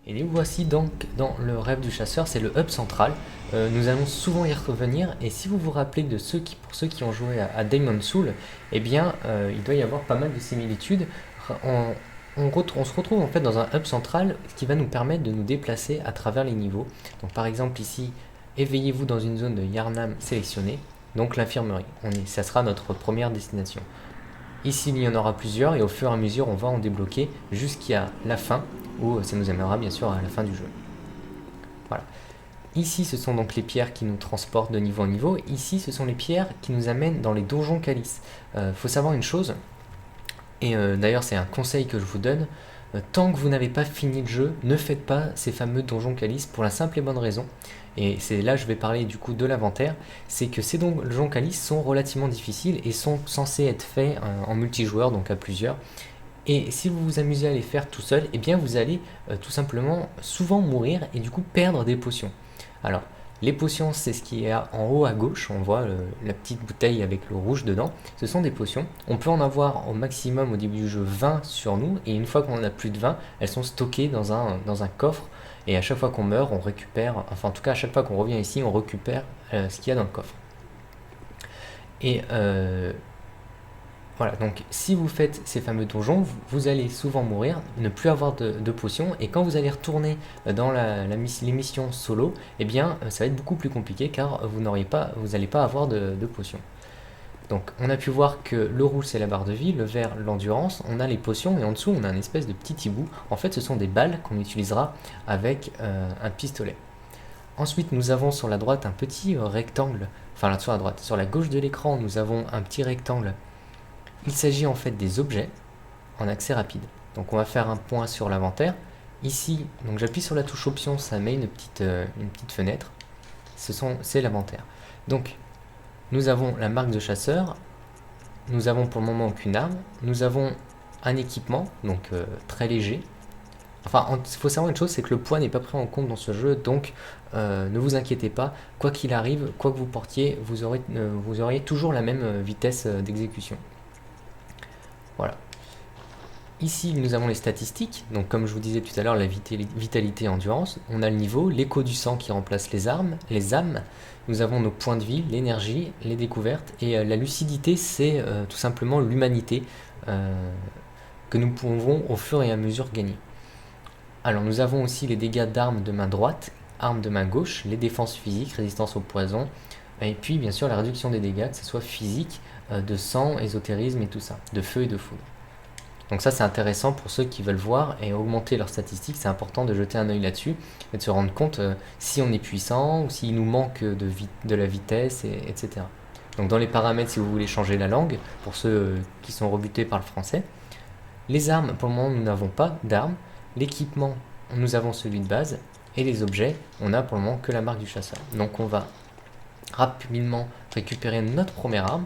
Et nous voici donc dans le rêve du chasseur, c'est le hub central. Nous allons souvent y revenir, et si vous vous rappelez de pour ceux qui ont joué à Demon's Souls, eh bien il doit y avoir pas mal de similitudes. On se retrouve en fait dans un hub central qui va nous permettre de nous déplacer à travers les niveaux. Donc par exemple ici, éveillez-vous dans une zone de Yharnam sélectionnée, donc l'infirmerie. Ça sera notre première destination. Ici il y en aura plusieurs et au fur et à mesure on va en débloquer jusqu'à la fin, où ça nous amènera bien sûr à la fin du jeu. Voilà. Ici ce sont donc les pierres qui nous transportent de niveau en niveau. Ici ce sont les pierres qui nous amènent dans les donjons calices. Faut savoir une chose, et d'ailleurs c'est un conseil que je vous donne, tant que vous n'avez pas fini le jeu, ne faites pas ces fameux donjons calices pour la simple et bonne raison, et c'est là que je vais parler du coup de l'inventaire, c'est que ces donjons calices sont relativement difficiles et sont censés être faits en multijoueur, donc à plusieurs. Et si vous vous amusez à les faire tout seul, eh bien vous allez tout simplement souvent mourir et du coup perdre des potions. Alors, les potions, c'est ce qui est en haut à gauche, on voit la petite bouteille avec le rouge dedans. Ce sont des potions. On peut en avoir au maximum au début du jeu 20 sur nous, et une fois qu'on en a plus de 20, elles sont stockées dans un coffre. Et à chaque fois qu'on meurt, on récupère, enfin en tout cas à chaque fois qu'on revient ici, on récupère ce qu'il y a dans le coffre. Et voilà, donc si vous faites ces fameux donjons, vous allez souvent mourir, ne plus avoir de potions, et quand vous allez retourner dans les missions solo, eh bien ça va être beaucoup plus compliqué car vous n'allez pas avoir de potions. Donc on a pu voir que le rouge c'est la barre de vie, le vert l'endurance, on a les potions et en dessous on a un espèce de petit hibou. En fait ce sont des balles qu'on utilisera avec un pistolet. Ensuite nous avons sur la droite un petit rectangle, enfin là sur la droite, sur la gauche de l'écran nous avons un petit rectangle. Il s'agit en fait des objets en accès rapide. Donc on va faire un point sur l'inventaire. Ici, donc j'appuie sur la touche option, ça met une petite fenêtre. C'est l'inventaire. Donc nous avons la marque de chasseur. Nous avons pour le moment aucune arme. Nous avons un équipement, donc très léger. Enfin, il faut savoir une chose, c'est que le poids n'est pas pris en compte dans ce jeu, donc ne vous inquiétez pas. Quoi qu'il arrive, quoi que vous portiez, vous auriez toujours la même vitesse d'exécution. Voilà. Ici, nous avons les statistiques. Donc, comme je vous disais tout à l'heure, la vitalité, endurance. On a le niveau, l'écho du sang qui remplace les âmes. Nous avons nos points de vie, l'énergie, les découvertes. Et la lucidité, c'est tout simplement l'humanité que nous pouvons au fur et à mesure gagner. Alors, nous avons aussi les dégâts d'armes de main droite, armes de main gauche, les défenses physiques, résistance au poison. Et puis, bien sûr, la réduction des dégâts, que ce soit physique, de sang, ésotérisme et tout ça, de feu et de foudre. Donc ça c'est intéressant pour ceux qui veulent voir et augmenter leurs statistiques, c'est important de jeter un œil là-dessus et de se rendre compte si on est puissant ou s'il nous manque de la vitesse, etc. Donc dans les paramètres, si vous voulez changer la langue, pour ceux qui sont rebutés par le français, les armes, pour le moment nous n'avons pas d'armes, l'équipement, nous avons celui de base, et les objets, on a pour le moment que la marque du chasseur. Donc on va rapidement récupérer notre première arme.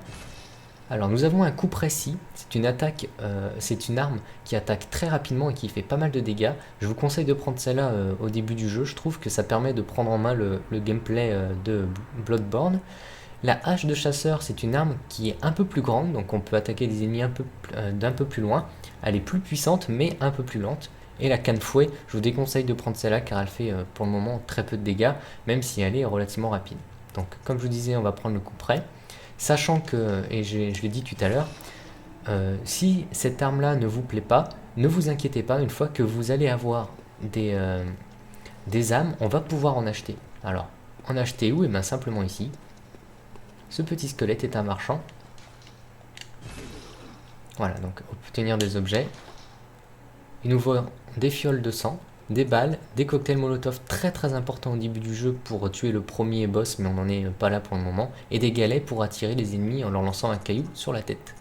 Alors nous avons un coup précis, c'est une arme qui attaque très rapidement et qui fait pas mal de dégâts. Je vous conseille de prendre celle-là au début du jeu, je trouve que ça permet de prendre en main le gameplay de Bloodborne. La hache de chasseur, c'est une arme qui est un peu plus grande, donc on peut attaquer des ennemis d'un peu plus loin. Elle est plus puissante mais un peu plus lente. Et la canne fouet, je vous déconseille de prendre celle-là car elle fait pour le moment très peu de dégâts, même si elle est relativement rapide. Donc comme je vous disais, on va prendre le coup près. Sachant que, et je l'ai dit tout à l'heure, si cette arme-là ne vous plaît pas, ne vous inquiétez pas, une fois que vous allez avoir des âmes, on va pouvoir en acheter. Alors, en acheter où? Et bien simplement ici. Ce petit squelette est un marchand. Voilà, donc obtenir des objets. Il nous vend des fioles de sang, des balles, des cocktails molotov très très importants au début du jeu pour tuer le premier boss, mais on n'en est pas là pour le moment, et des galets pour attirer les ennemis en leur lançant un caillou sur la tête.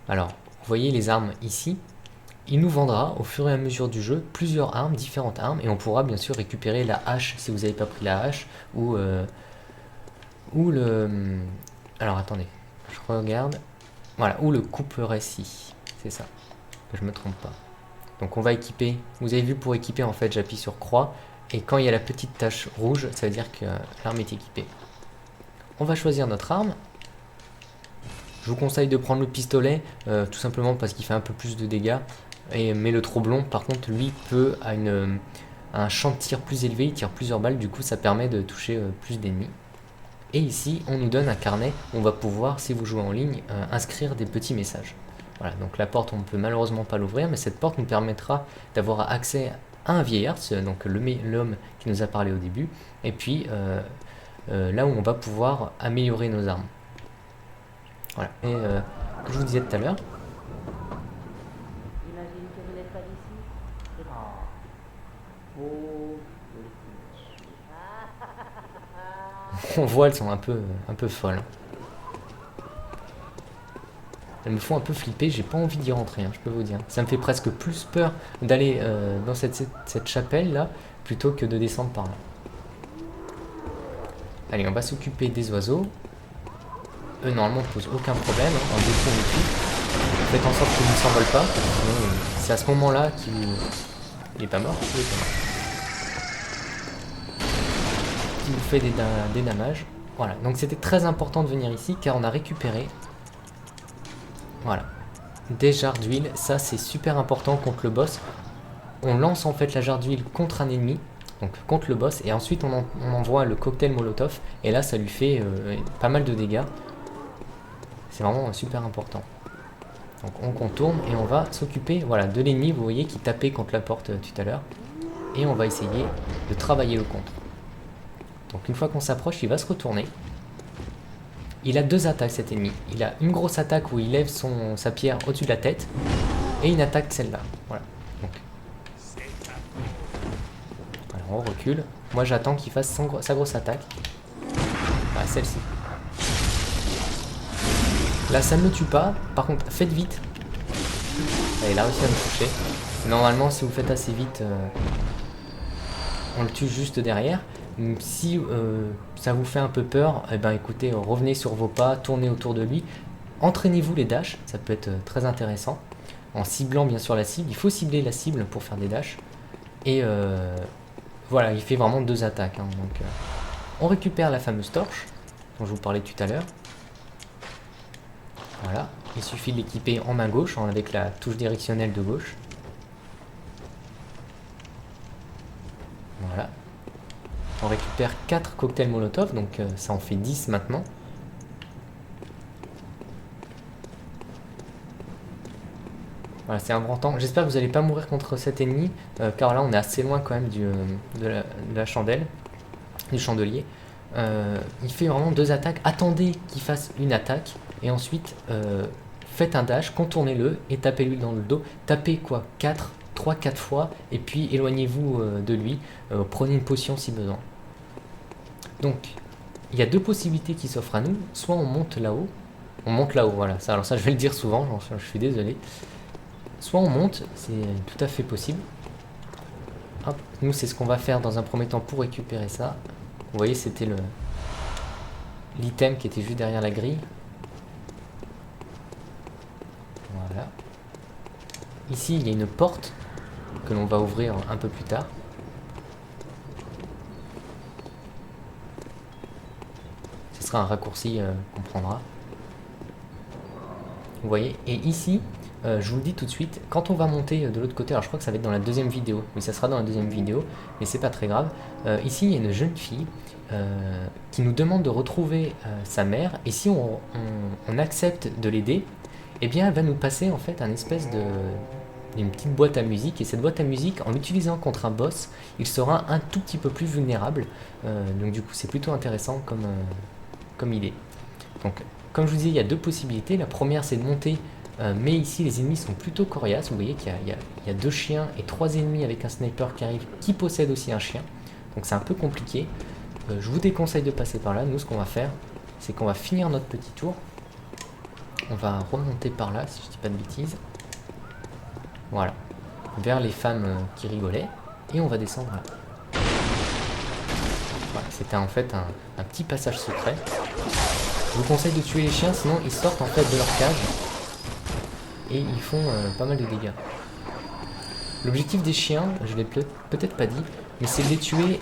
Alors, vous voyez les armes ici, il nous vendra au fur et à mesure du jeu plusieurs armes, différentes armes, et on pourra bien sûr récupérer la hache si vous n'avez pas pris la hache, ou le... Alors attendez, je regarde, voilà, ou le coupe-récit, c'est ça, que je me trompe pas. Donc on va équiper, vous avez vu pour équiper en fait j'appuie sur croix et quand il y a la petite tache rouge ça veut dire que l'arme est équipée. On va choisir notre arme. Je vous conseille de prendre le pistolet tout simplement parce qu'il fait un peu plus de dégâts. Mais le troblon par contre lui peut à un champ de tir plus élevé, il tire plusieurs balles, du coup ça permet de toucher plus d'ennemis. Et ici on nous donne un carnet où on va pouvoir, si vous jouez en ligne, inscrire des petits messages. Voilà, donc la porte on ne peut malheureusement pas l'ouvrir, mais cette porte nous permettra d'avoir accès à un vieillard, donc l'homme qui nous a parlé au début, et puis là où on va pouvoir améliorer nos armes. Voilà, et je vous disais tout à l'heure. J'imagine que vous n'êtes pas d'ici. C'est pas. On voit, elles sont un peu folles. elles me font un peu flipper, j'ai pas envie d'y rentrer, hein, je peux vous dire. Ça me fait presque plus peur d'aller dans cette chapelle là, plutôt que de descendre par là. Allez, on va s'occuper des oiseaux. Eux, normalement, ne posent aucun problème, hein, en détourne et tout. Faites en sorte qu'ils ne s'envolent pas, sinon c'est à ce moment-là qu'il... Il est pas mort? Il est pas mort. Qui vous fait des damages. Voilà, donc c'était très important de venir ici car on a récupéré, voilà, des jarres d'huile. Ça c'est super important contre le boss. On lance en fait la jarre d'huile contre un ennemi, donc contre le boss, et ensuite on envoie le cocktail Molotov, et là ça lui fait pas mal de dégâts. C'est vraiment super important. Donc on contourne et on va s'occuper, voilà, de l'ennemi, vous voyez, qui tapait contre la porte tout à l'heure, et on va essayer de travailler le contre. Donc une fois qu'on s'approche, il va se retourner. Il a deux attaques cet ennemi. Il a une grosse attaque où il lève sa pierre au-dessus de la tête. Et une attaque celle-là. Voilà. Donc. Voilà, on recule. Moi j'attends qu'il fasse sa grosse attaque. Voilà, celle-ci. Là ça ne me tue pas. Par contre, faites vite. Allez, il a réussi à me toucher. Normalement si vous faites assez vite, on le tue juste derrière. Si ça vous fait un peu peur, eh ben écoutez, revenez sur vos pas, tournez autour de lui, entraînez-vous les dashs, ça peut être très intéressant, en ciblant bien sûr la cible. Il faut cibler la cible pour faire des dashs, et voilà, il fait vraiment deux attaques, hein. Donc, on récupère la fameuse torche dont je vous parlais tout à l'heure. Voilà, il suffit de l'équiper en main gauche avec la touche directionnelle de gauche. Voilà. On récupère 4 cocktails Molotov, donc ça en fait 10 maintenant. Voilà, c'est important. J'espère que vous n'allez pas mourir contre cet ennemi, car là on est assez loin quand même de la chandelle, du chandelier. Il fait vraiment deux attaques. Attendez qu'il fasse une attaque, et ensuite faites un dash, contournez-le et tapez-lui dans le dos. Tapez quoi, 3-4 fois, et puis éloignez-vous de lui, prenez une potion si besoin. Donc il y a deux possibilités qui s'offrent à nous, soit on monte là-haut, voilà, ça, alors ça je vais le dire souvent, je suis désolé, soit on monte, c'est tout à fait possible. Hop, nous c'est ce qu'on va faire dans un premier temps pour récupérer ça. Vous voyez, c'était l'item qui était juste derrière la grille. Voilà. Ici il y a une porte que l'on va ouvrir un peu plus tard. Ce sera un raccourci qu'on prendra. Vous voyez, et ici, je vous le dis tout de suite, quand on va monter de l'autre côté, alors je crois que ça va être dans la deuxième vidéo, mais ça sera dans la deuxième vidéo, mais c'est pas très grave. Ici, il y a une jeune fille qui nous demande de retrouver sa mère, et si on accepte de l'aider, eh bien elle va nous passer en fait un espèce une petite boîte à musique, et cette boîte à musique, en l'utilisant contre un boss, il sera un tout petit peu plus vulnérable. Donc du coup c'est plutôt intéressant comme idée. Donc comme je vous disais, il y a deux possibilités. La première c'est de monter, mais ici les ennemis sont plutôt coriaces. Vous voyez qu'il y a deux chiens et 3 ennemis avec un sniper qui arrive, qui possède aussi un chien. Donc c'est un peu compliqué. Je vous déconseille de passer par là. Nous ce qu'on va faire, c'est qu'on va finir notre petit tour. On va remonter par là, si je dis pas de bêtises. Voilà, vers les femmes qui rigolaient, et on va descendre là. Voilà, c'était en fait un petit passage secret. Je vous conseille de tuer les chiens, sinon ils sortent en fait de leur cage et ils font pas mal de dégâts. L'objectif des chiens, je l'ai peut-être pas dit, mais c'est de les tuer,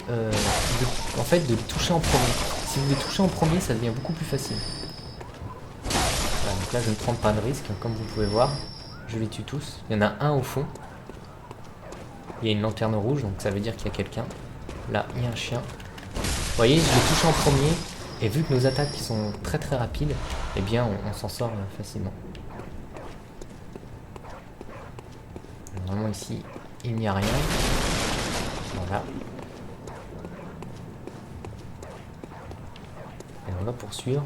en fait de les toucher en premier. Si vous les touchez en premier, ça devient beaucoup plus facile. Voilà, donc là je ne prends pas de risque, comme vous pouvez voir. Je les tue tous. Il y en a un au fond. Il y a une lanterne rouge, donc ça veut dire qu'il y a quelqu'un. Là, il y a un chien. Vous voyez, je les touche en premier. Et vu que nos attaques sont très très rapides, eh bien on s'en sort facilement. Normalement ici, il n'y a rien. Voilà. Et on va poursuivre.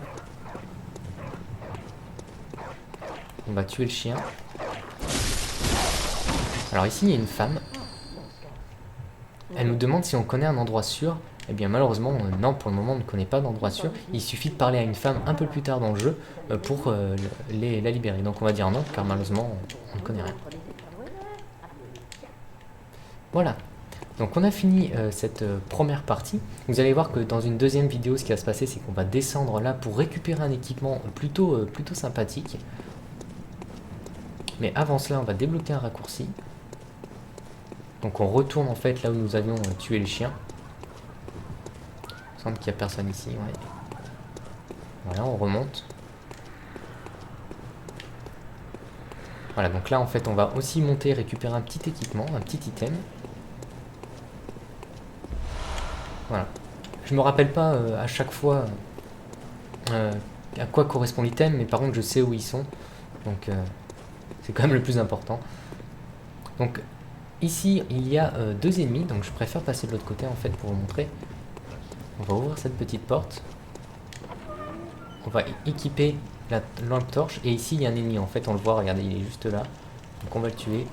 On va tuer le chien. Alors ici il y a une femme. Elle nous demande si on connaît un endroit sûr Eh bien malheureusement, non, pour le moment on ne connaît pas d'endroit sûr. Il suffit de parler à une femme un peu plus tard dans le jeu pour la libérer. Donc on va dire non, car malheureusement on ne connaît rien. Voilà. Donc on a fini cette première partie. Vous allez voir que dans une deuxième vidéo, ce qui va se passer, c'est qu'on va descendre là pour récupérer un équipement plutôt sympathique. Mais avant cela, on va débloquer un raccourci. Donc on retourne en fait là où nous avions tué les chiens. Il semble qu'il n'y a personne ici. Ouais. Voilà, on remonte. Voilà, donc là en fait on va aussi monter et récupérer un petit équipement, un petit item. Voilà. Je me rappelle pas à chaque fois à quoi correspond l'item, mais par contre je sais où ils sont. Donc c'est quand même le plus important. Donc ici il y a deux ennemis, donc je préfère passer de l'autre côté en fait pour vous montrer. On va ouvrir cette petite porte. On va équiper la lampe torche et ici il y a un ennemi en fait, on le voit, regardez, il est juste là. Donc on va le tuer.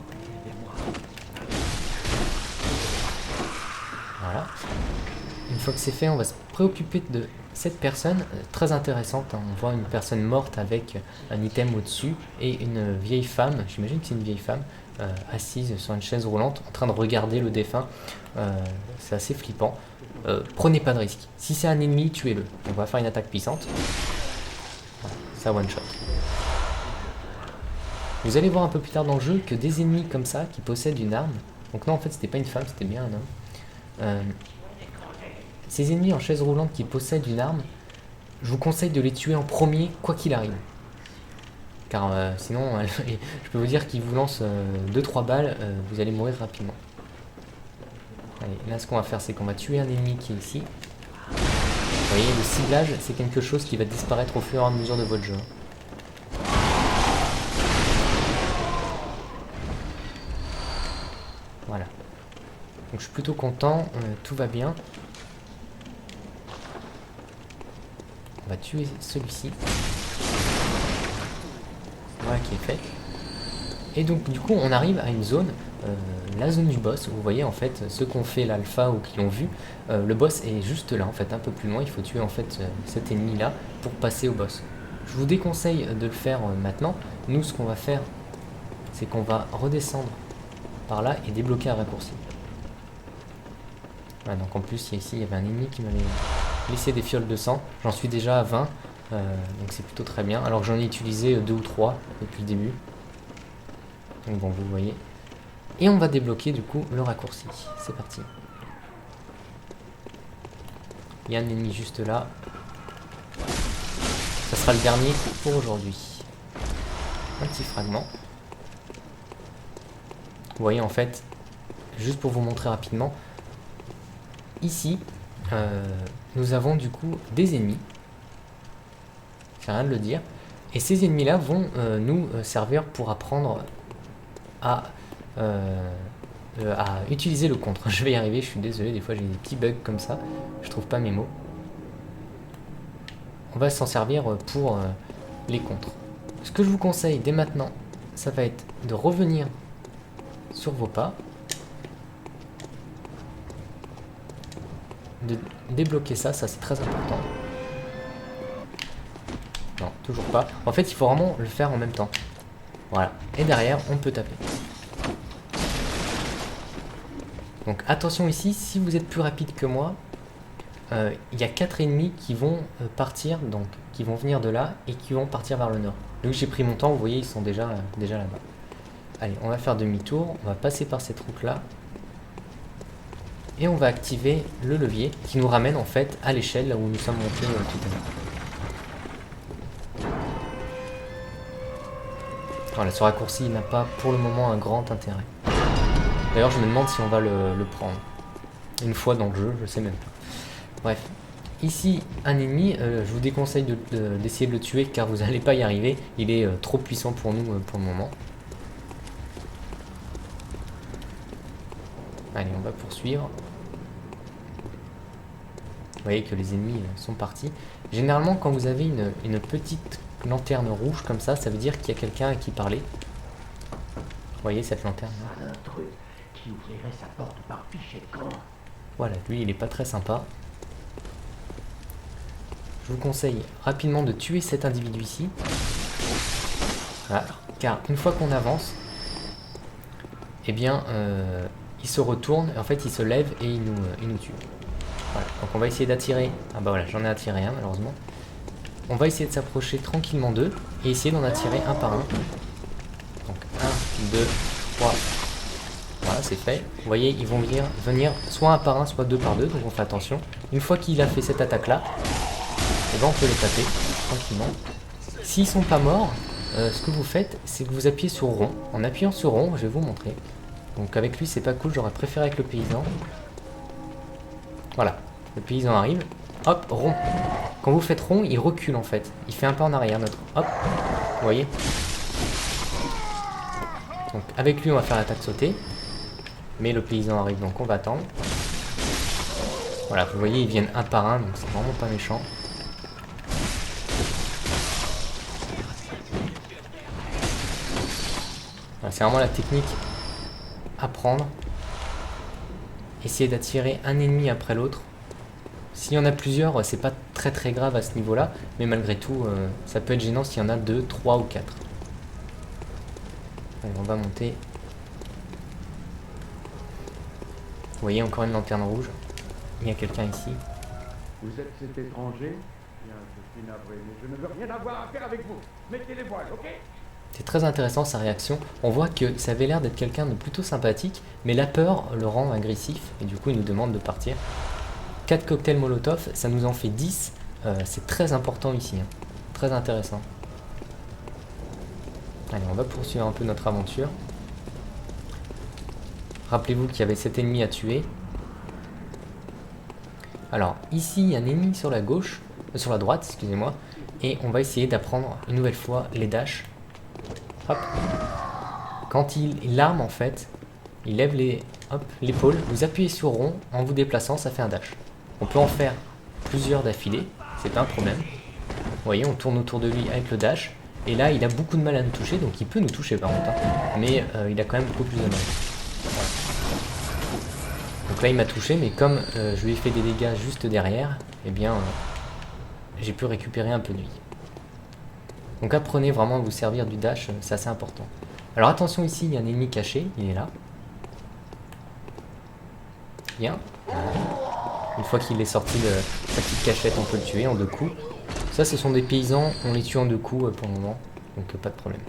Voilà. Une fois que c'est fait, on va se préoccuper de cette personne très intéressante. Hein. On voit une personne morte avec un item au-dessus et une vieille femme, j'imagine que c'est une vieille femme, assise sur une chaise roulante en train de regarder le défunt. C'est assez flippant. Prenez pas de risque. Si c'est un ennemi, tuez-le. On va faire une attaque puissante. Voilà, ça one shot. Vous allez voir un peu plus tard dans le jeu que des ennemis comme ça qui possèdent une arme. Donc non, en fait c'était pas une femme, c'était bien un homme. Ces ennemis en chaise roulante qui possèdent une arme, je vous conseille de les tuer en premier, quoi qu'il arrive. Car sinon, je peux vous dire qu'ils vous lancent 2-3 balles, vous allez mourir rapidement. Allez, là ce qu'on va faire, c'est qu'on va tuer un ennemi qui est ici. Vous voyez, le ciblage, c'est quelque chose qui va disparaître au fur et à mesure de votre jeu. Voilà. Donc je suis plutôt content, tout va bien. On va tuer celui-ci. Voilà qui est fait. Et donc du coup on arrive à une zone, la zone du boss. Vous voyez en fait ceux qui ont fait l'alpha ou qui l'ont vu, le boss est juste là en fait, un peu plus loin. Il faut tuer en fait cet ennemi là pour passer au boss. Je vous déconseille de le faire maintenant. Nous ce qu'on va faire, c'est qu'on va redescendre par là et débloquer un raccourci. Voilà, donc en plus ici il y avait un ennemi qui m'avait laissé des fioles de sang. J'en suis déjà à 20, donc c'est plutôt très bien. Alors que j'en ai utilisé 2 ou 3 depuis le début. Donc bon, vous voyez. Et on va débloquer du coup le raccourci. C'est parti. Il y a un ennemi juste là. Ça sera le dernier pour aujourd'hui. Un petit fragment. Vous voyez en fait, juste pour vous montrer rapidement, ici, nous avons du coup des ennemis. C'est rien de le dire. Et ces ennemis-là vont nous servir pour apprendre à utiliser le contre. Je vais y arriver, je suis désolé, des fois j'ai des petits bugs comme ça. Je trouve pas mes mots. On va s'en servir pour les contres. Ce que je vous conseille dès maintenant, ça va être de revenir sur vos pas, de débloquer ça c'est très important. Non, toujours pas. En fait, il faut vraiment le faire en même temps. Voilà. Et derrière, on peut taper. Donc attention ici, si vous êtes plus rapide que moi, il y a 4 ennemis qui vont partir, donc qui vont venir de là et qui vont partir vers le nord. Donc j'ai pris mon temps, vous voyez, ils sont déjà là-bas. Allez, on va faire demi-tour, on va passer par cette route-là. Et on va activer le levier qui nous ramène en fait à l'échelle là où nous sommes montés tout à l'heure. Voilà, ce raccourci n'a pas pour le moment un grand intérêt. D'ailleurs, je me demande si on va le prendre. Une fois dans le jeu, je sais même pas. Bref, ici, un ennemi, je vous déconseille d'essayer de le tuer car vous n'allez pas y arriver. Il est trop puissant pour nous pour le moment. Allez, on va poursuivre. Vous voyez que les ennemis sont partis. Généralement, quand vous avez une petite lanterne rouge comme ça veut dire qu'il y a quelqu'un à qui parler. Vous voyez cette lanterne là. Un truc qui ouvrirait sa porte par fichet de camp. Voilà, lui il est pas très sympa. je vous conseille rapidement de tuer cet individu ici. Voilà, car une fois qu'on avance, eh bien, il se retourne, en fait il se lève et il nous tue. Voilà, donc on va essayer d'attirer. Ah bah voilà, j'en ai attiré un malheureusement. On va essayer de s'approcher tranquillement d'eux et essayer d'en attirer un par un. Donc 1, 2, 3. Voilà, c'est fait. Vous voyez, ils vont venir soit un par un, soit deux par deux, donc on fait attention. Une fois qu'il a fait cette attaque-là, eh ben on peut les taper tranquillement. S'ils sont pas morts, ce que vous faites, c'est que vous appuyez sur rond. En appuyant sur rond, je vais vous montrer. Donc avec lui, c'est pas cool, j'aurais préféré avec le paysan. Voilà, le paysan arrive. Hop, rond. Quand vous faites rond, il recule en fait. Il fait un pas en arrière, notre. Hop, vous voyez. Donc avec lui, on va faire l'attaque sautée. Mais le paysan arrive, donc on va attendre. Voilà, vous voyez, ils viennent un par un, donc c'est vraiment pas méchant. Voilà, c'est vraiment la technique à prendre. Essayez d'attirer un ennemi après l'autre. S'il y en a plusieurs, c'est pas très grave à ce niveau-là, mais malgré tout, ça peut être gênant s'il y en a 2, 3 ou 4. Allez, on va monter. Vous voyez, encore une lanterne rouge. Il y a quelqu'un ici. Vous êtes cet étranger? Bien, je suis navré, mais je ne veux rien avoir à faire avec vous. Mettez les voiles, ok? C'est très intéressant sa réaction. On voit que ça avait l'air d'être quelqu'un de plutôt sympathique, mais la peur le rend agressif, et du coup il nous demande de partir. 4 cocktails Molotov, ça nous en fait 10. C'est très important ici, hein. Très intéressant. Allez, on va poursuivre un peu notre aventure. Rappelez-vous qu'il y avait cet ennemi à tuer. Alors, ici, il y a un ennemi sur la gauche, sur la droite, excusez-moi, et on va essayer d'apprendre une nouvelle fois les dashs. Hop. Quand il arme, en fait, il lève l'épaule, vous appuyez sur rond, en vous déplaçant, ça fait un dash. On peut en faire plusieurs d'affilée, c'est pas un problème. Vous voyez, on tourne autour de lui avec le dash, et là, il a beaucoup de mal à nous toucher, donc il peut nous toucher par contre, hein, mais il a quand même beaucoup plus de mal. Voilà. Donc là il m'a touché, mais comme je lui ai fait des dégâts juste derrière, eh bien j'ai pu récupérer un peu de vie. Donc apprenez vraiment à vous servir du dash, c'est assez important. Alors attention, ici il y a un ennemi caché, il est là. Bien. Une fois qu'il est sorti de sa petite cachette, on peut le tuer en 2 coups. Ça ce sont des paysans, on les tue en 2 coups pour le moment, donc pas de problème.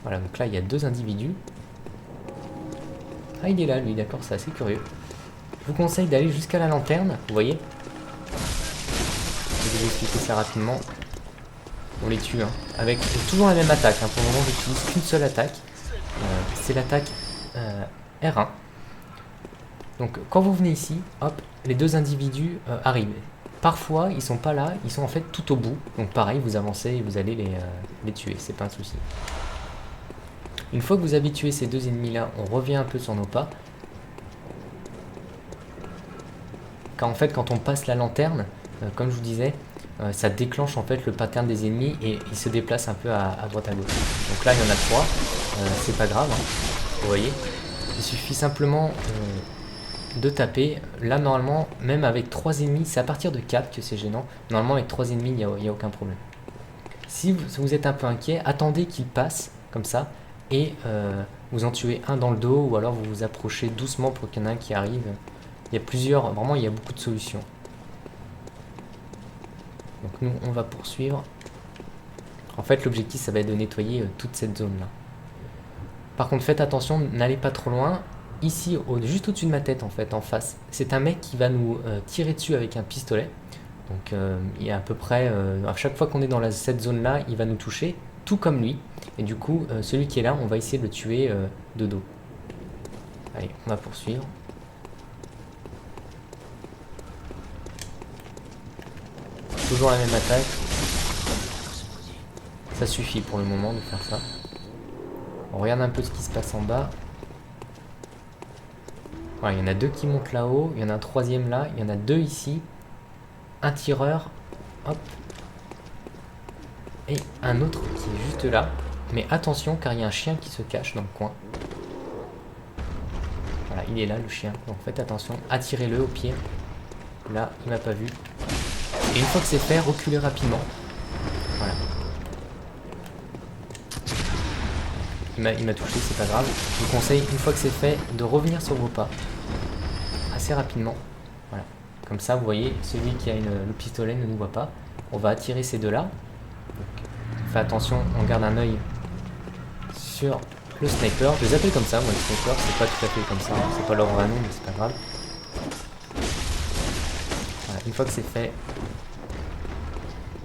Voilà, donc là il y a 2 individus. Ah, il est là, lui, d'accord, c'est assez curieux. Je vous conseille d'aller jusqu'à la lanterne, vous voyez. Je vais vous expliquer ça rapidement. On les tue, hein, avec toujours la même attaque. Hein. Pour le moment, j'utilise qu'une seule attaque. C'est l'attaque R1. Donc, quand vous venez ici, hop, les 2 individus arrivent. Parfois, ils sont pas là, ils sont en fait tout au bout. Donc, pareil, vous avancez et vous allez les tuer, c'est pas un souci. Une fois que vous avez tué ces 2 ennemis-là, on revient un peu sur nos pas. Car en fait, quand on passe la lanterne, comme je vous disais, ça déclenche en fait le pattern des ennemis et ils se déplacent un peu à droite à gauche. Donc là, il y en a 3, c'est pas grave, hein. Vous voyez. Il suffit simplement de taper. Là, normalement, même avec 3 ennemis, c'est à partir de 4 que c'est gênant. Normalement, avec 3 ennemis, il n'y a aucun problème. Si vous êtes un peu inquiet, attendez qu'ils passent, comme ça. Et vous en tuez un dans le dos, ou alors vous vous approchez doucement pour qu'il y en ait un qui arrive. Il y a plusieurs, vraiment il y a beaucoup de solutions. Donc nous on va poursuivre. En fait l'objectif ça va être de nettoyer toute cette zone là. Par contre faites attention, n'allez pas trop loin. Ici, juste au-dessus de ma tête en fait, en face, c'est un mec qui va nous tirer dessus avec un pistolet. Donc il y a à peu près, à chaque fois qu'on est dans cette zone là, il va nous toucher. Tout comme lui, et du coup celui qui est là on va essayer de le tuer de dos. Allez, on va poursuivre. Toujours la même attaque. Ça suffit pour le moment de faire ça. On regarde un peu ce qui se passe en bas. Voilà, il y en a 2 qui montent là-haut, il y en a un 3e là, il y en a 2 ici. Un tireur, hop. Et un autre qui est juste là. Mais attention car il y a un chien qui se cache dans le coin. Voilà, il est là le chien. Donc faites attention, attirez-le au pied. Là, il m'a pas vu. Et une fois que c'est fait, reculez rapidement. Voilà. Il m'a touché, c'est pas grave. Je vous conseille, une fois que c'est fait, de revenir sur vos pas. Assez rapidement. Voilà. Comme ça, vous voyez, celui qui a le pistolet ne nous voit pas. On va attirer ces deux-là. Fais attention, on garde un œil sur le sniper. Je les appelle comme ça, moi, le sniper, c'est pas tout à fait comme ça. C'est pas leur vrai nom, mais c'est pas grave. Voilà, une fois que c'est fait,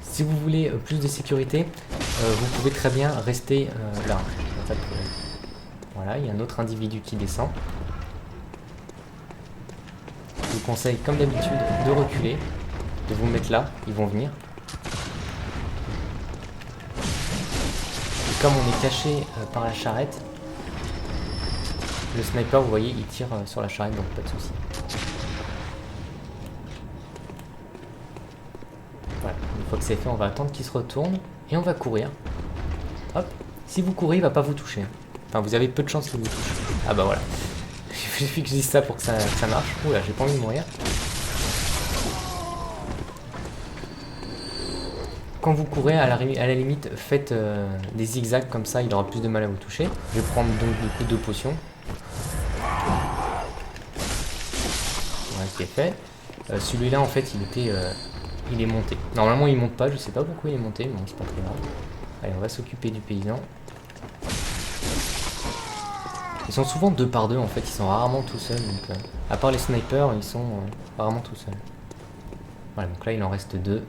si vous voulez plus de sécurité, vous pouvez très bien rester là. En fait, voilà, il y a un autre individu qui descend. Je vous conseille, comme d'habitude, de reculer, de vous mettre là, ils vont venir. Et comme on est caché par la charrette, le sniper, vous voyez, il tire sur la charrette, donc pas de souci. Voilà, une fois que c'est fait, on va attendre qu'il se retourne et on va courir. Hop, si vous courez, il va pas vous toucher. Enfin, vous avez peu de chances qu'il vous touche. Ah bah voilà. Il suffit que je dise ça pour que ça marche. Oula, j'ai pas envie de mourir. Quand vous courez, à la limite, faites des zigzags comme ça, il aura plus de mal à vous toucher. Je vais prendre donc du coup 2 potions. Voilà, qui est fait. Celui-là, en fait, il est monté. Normalement, il monte pas, je sais pas pourquoi il est monté, mais bon, c'est pas très grave. Allez, on va s'occuper du paysan. Ils sont souvent 2 par 2 en fait, ils sont rarement tout seuls. Donc, à part les snipers, ils sont rarement tout seuls. Voilà, donc là il en reste 2.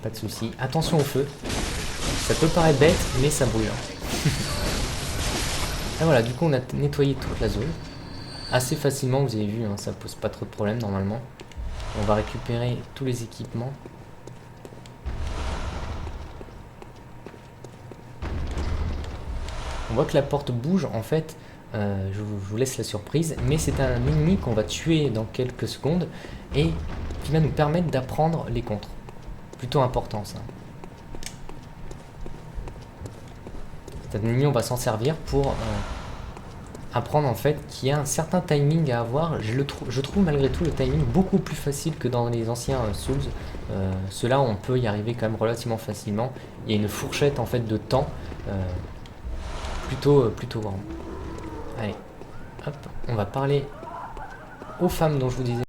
Pas de soucis. Attention au feu. Ça peut paraître bête, mais ça brûle. Et voilà, du coup on a nettoyé toute la zone. Assez facilement, vous avez vu, hein, ça pose pas trop de problème normalement. On va récupérer tous les équipements. On voit que la porte bouge, en fait, je vous laisse la surprise, mais c'est un ennemi qu'on va tuer dans quelques secondes et qui va nous permettre d'apprendre les contres. Plutôt important ça. Cet ennemi, on va s'en servir pour apprendre en fait qu'il y a un certain timing à avoir. Je trouve malgré tout le timing beaucoup plus facile que dans les anciens Souls. Ceux-là, on peut y arriver quand même relativement facilement. Il y a une fourchette en fait de temps. Plutôt grand. Allez, hop, on va parler aux femmes dont je vous disais.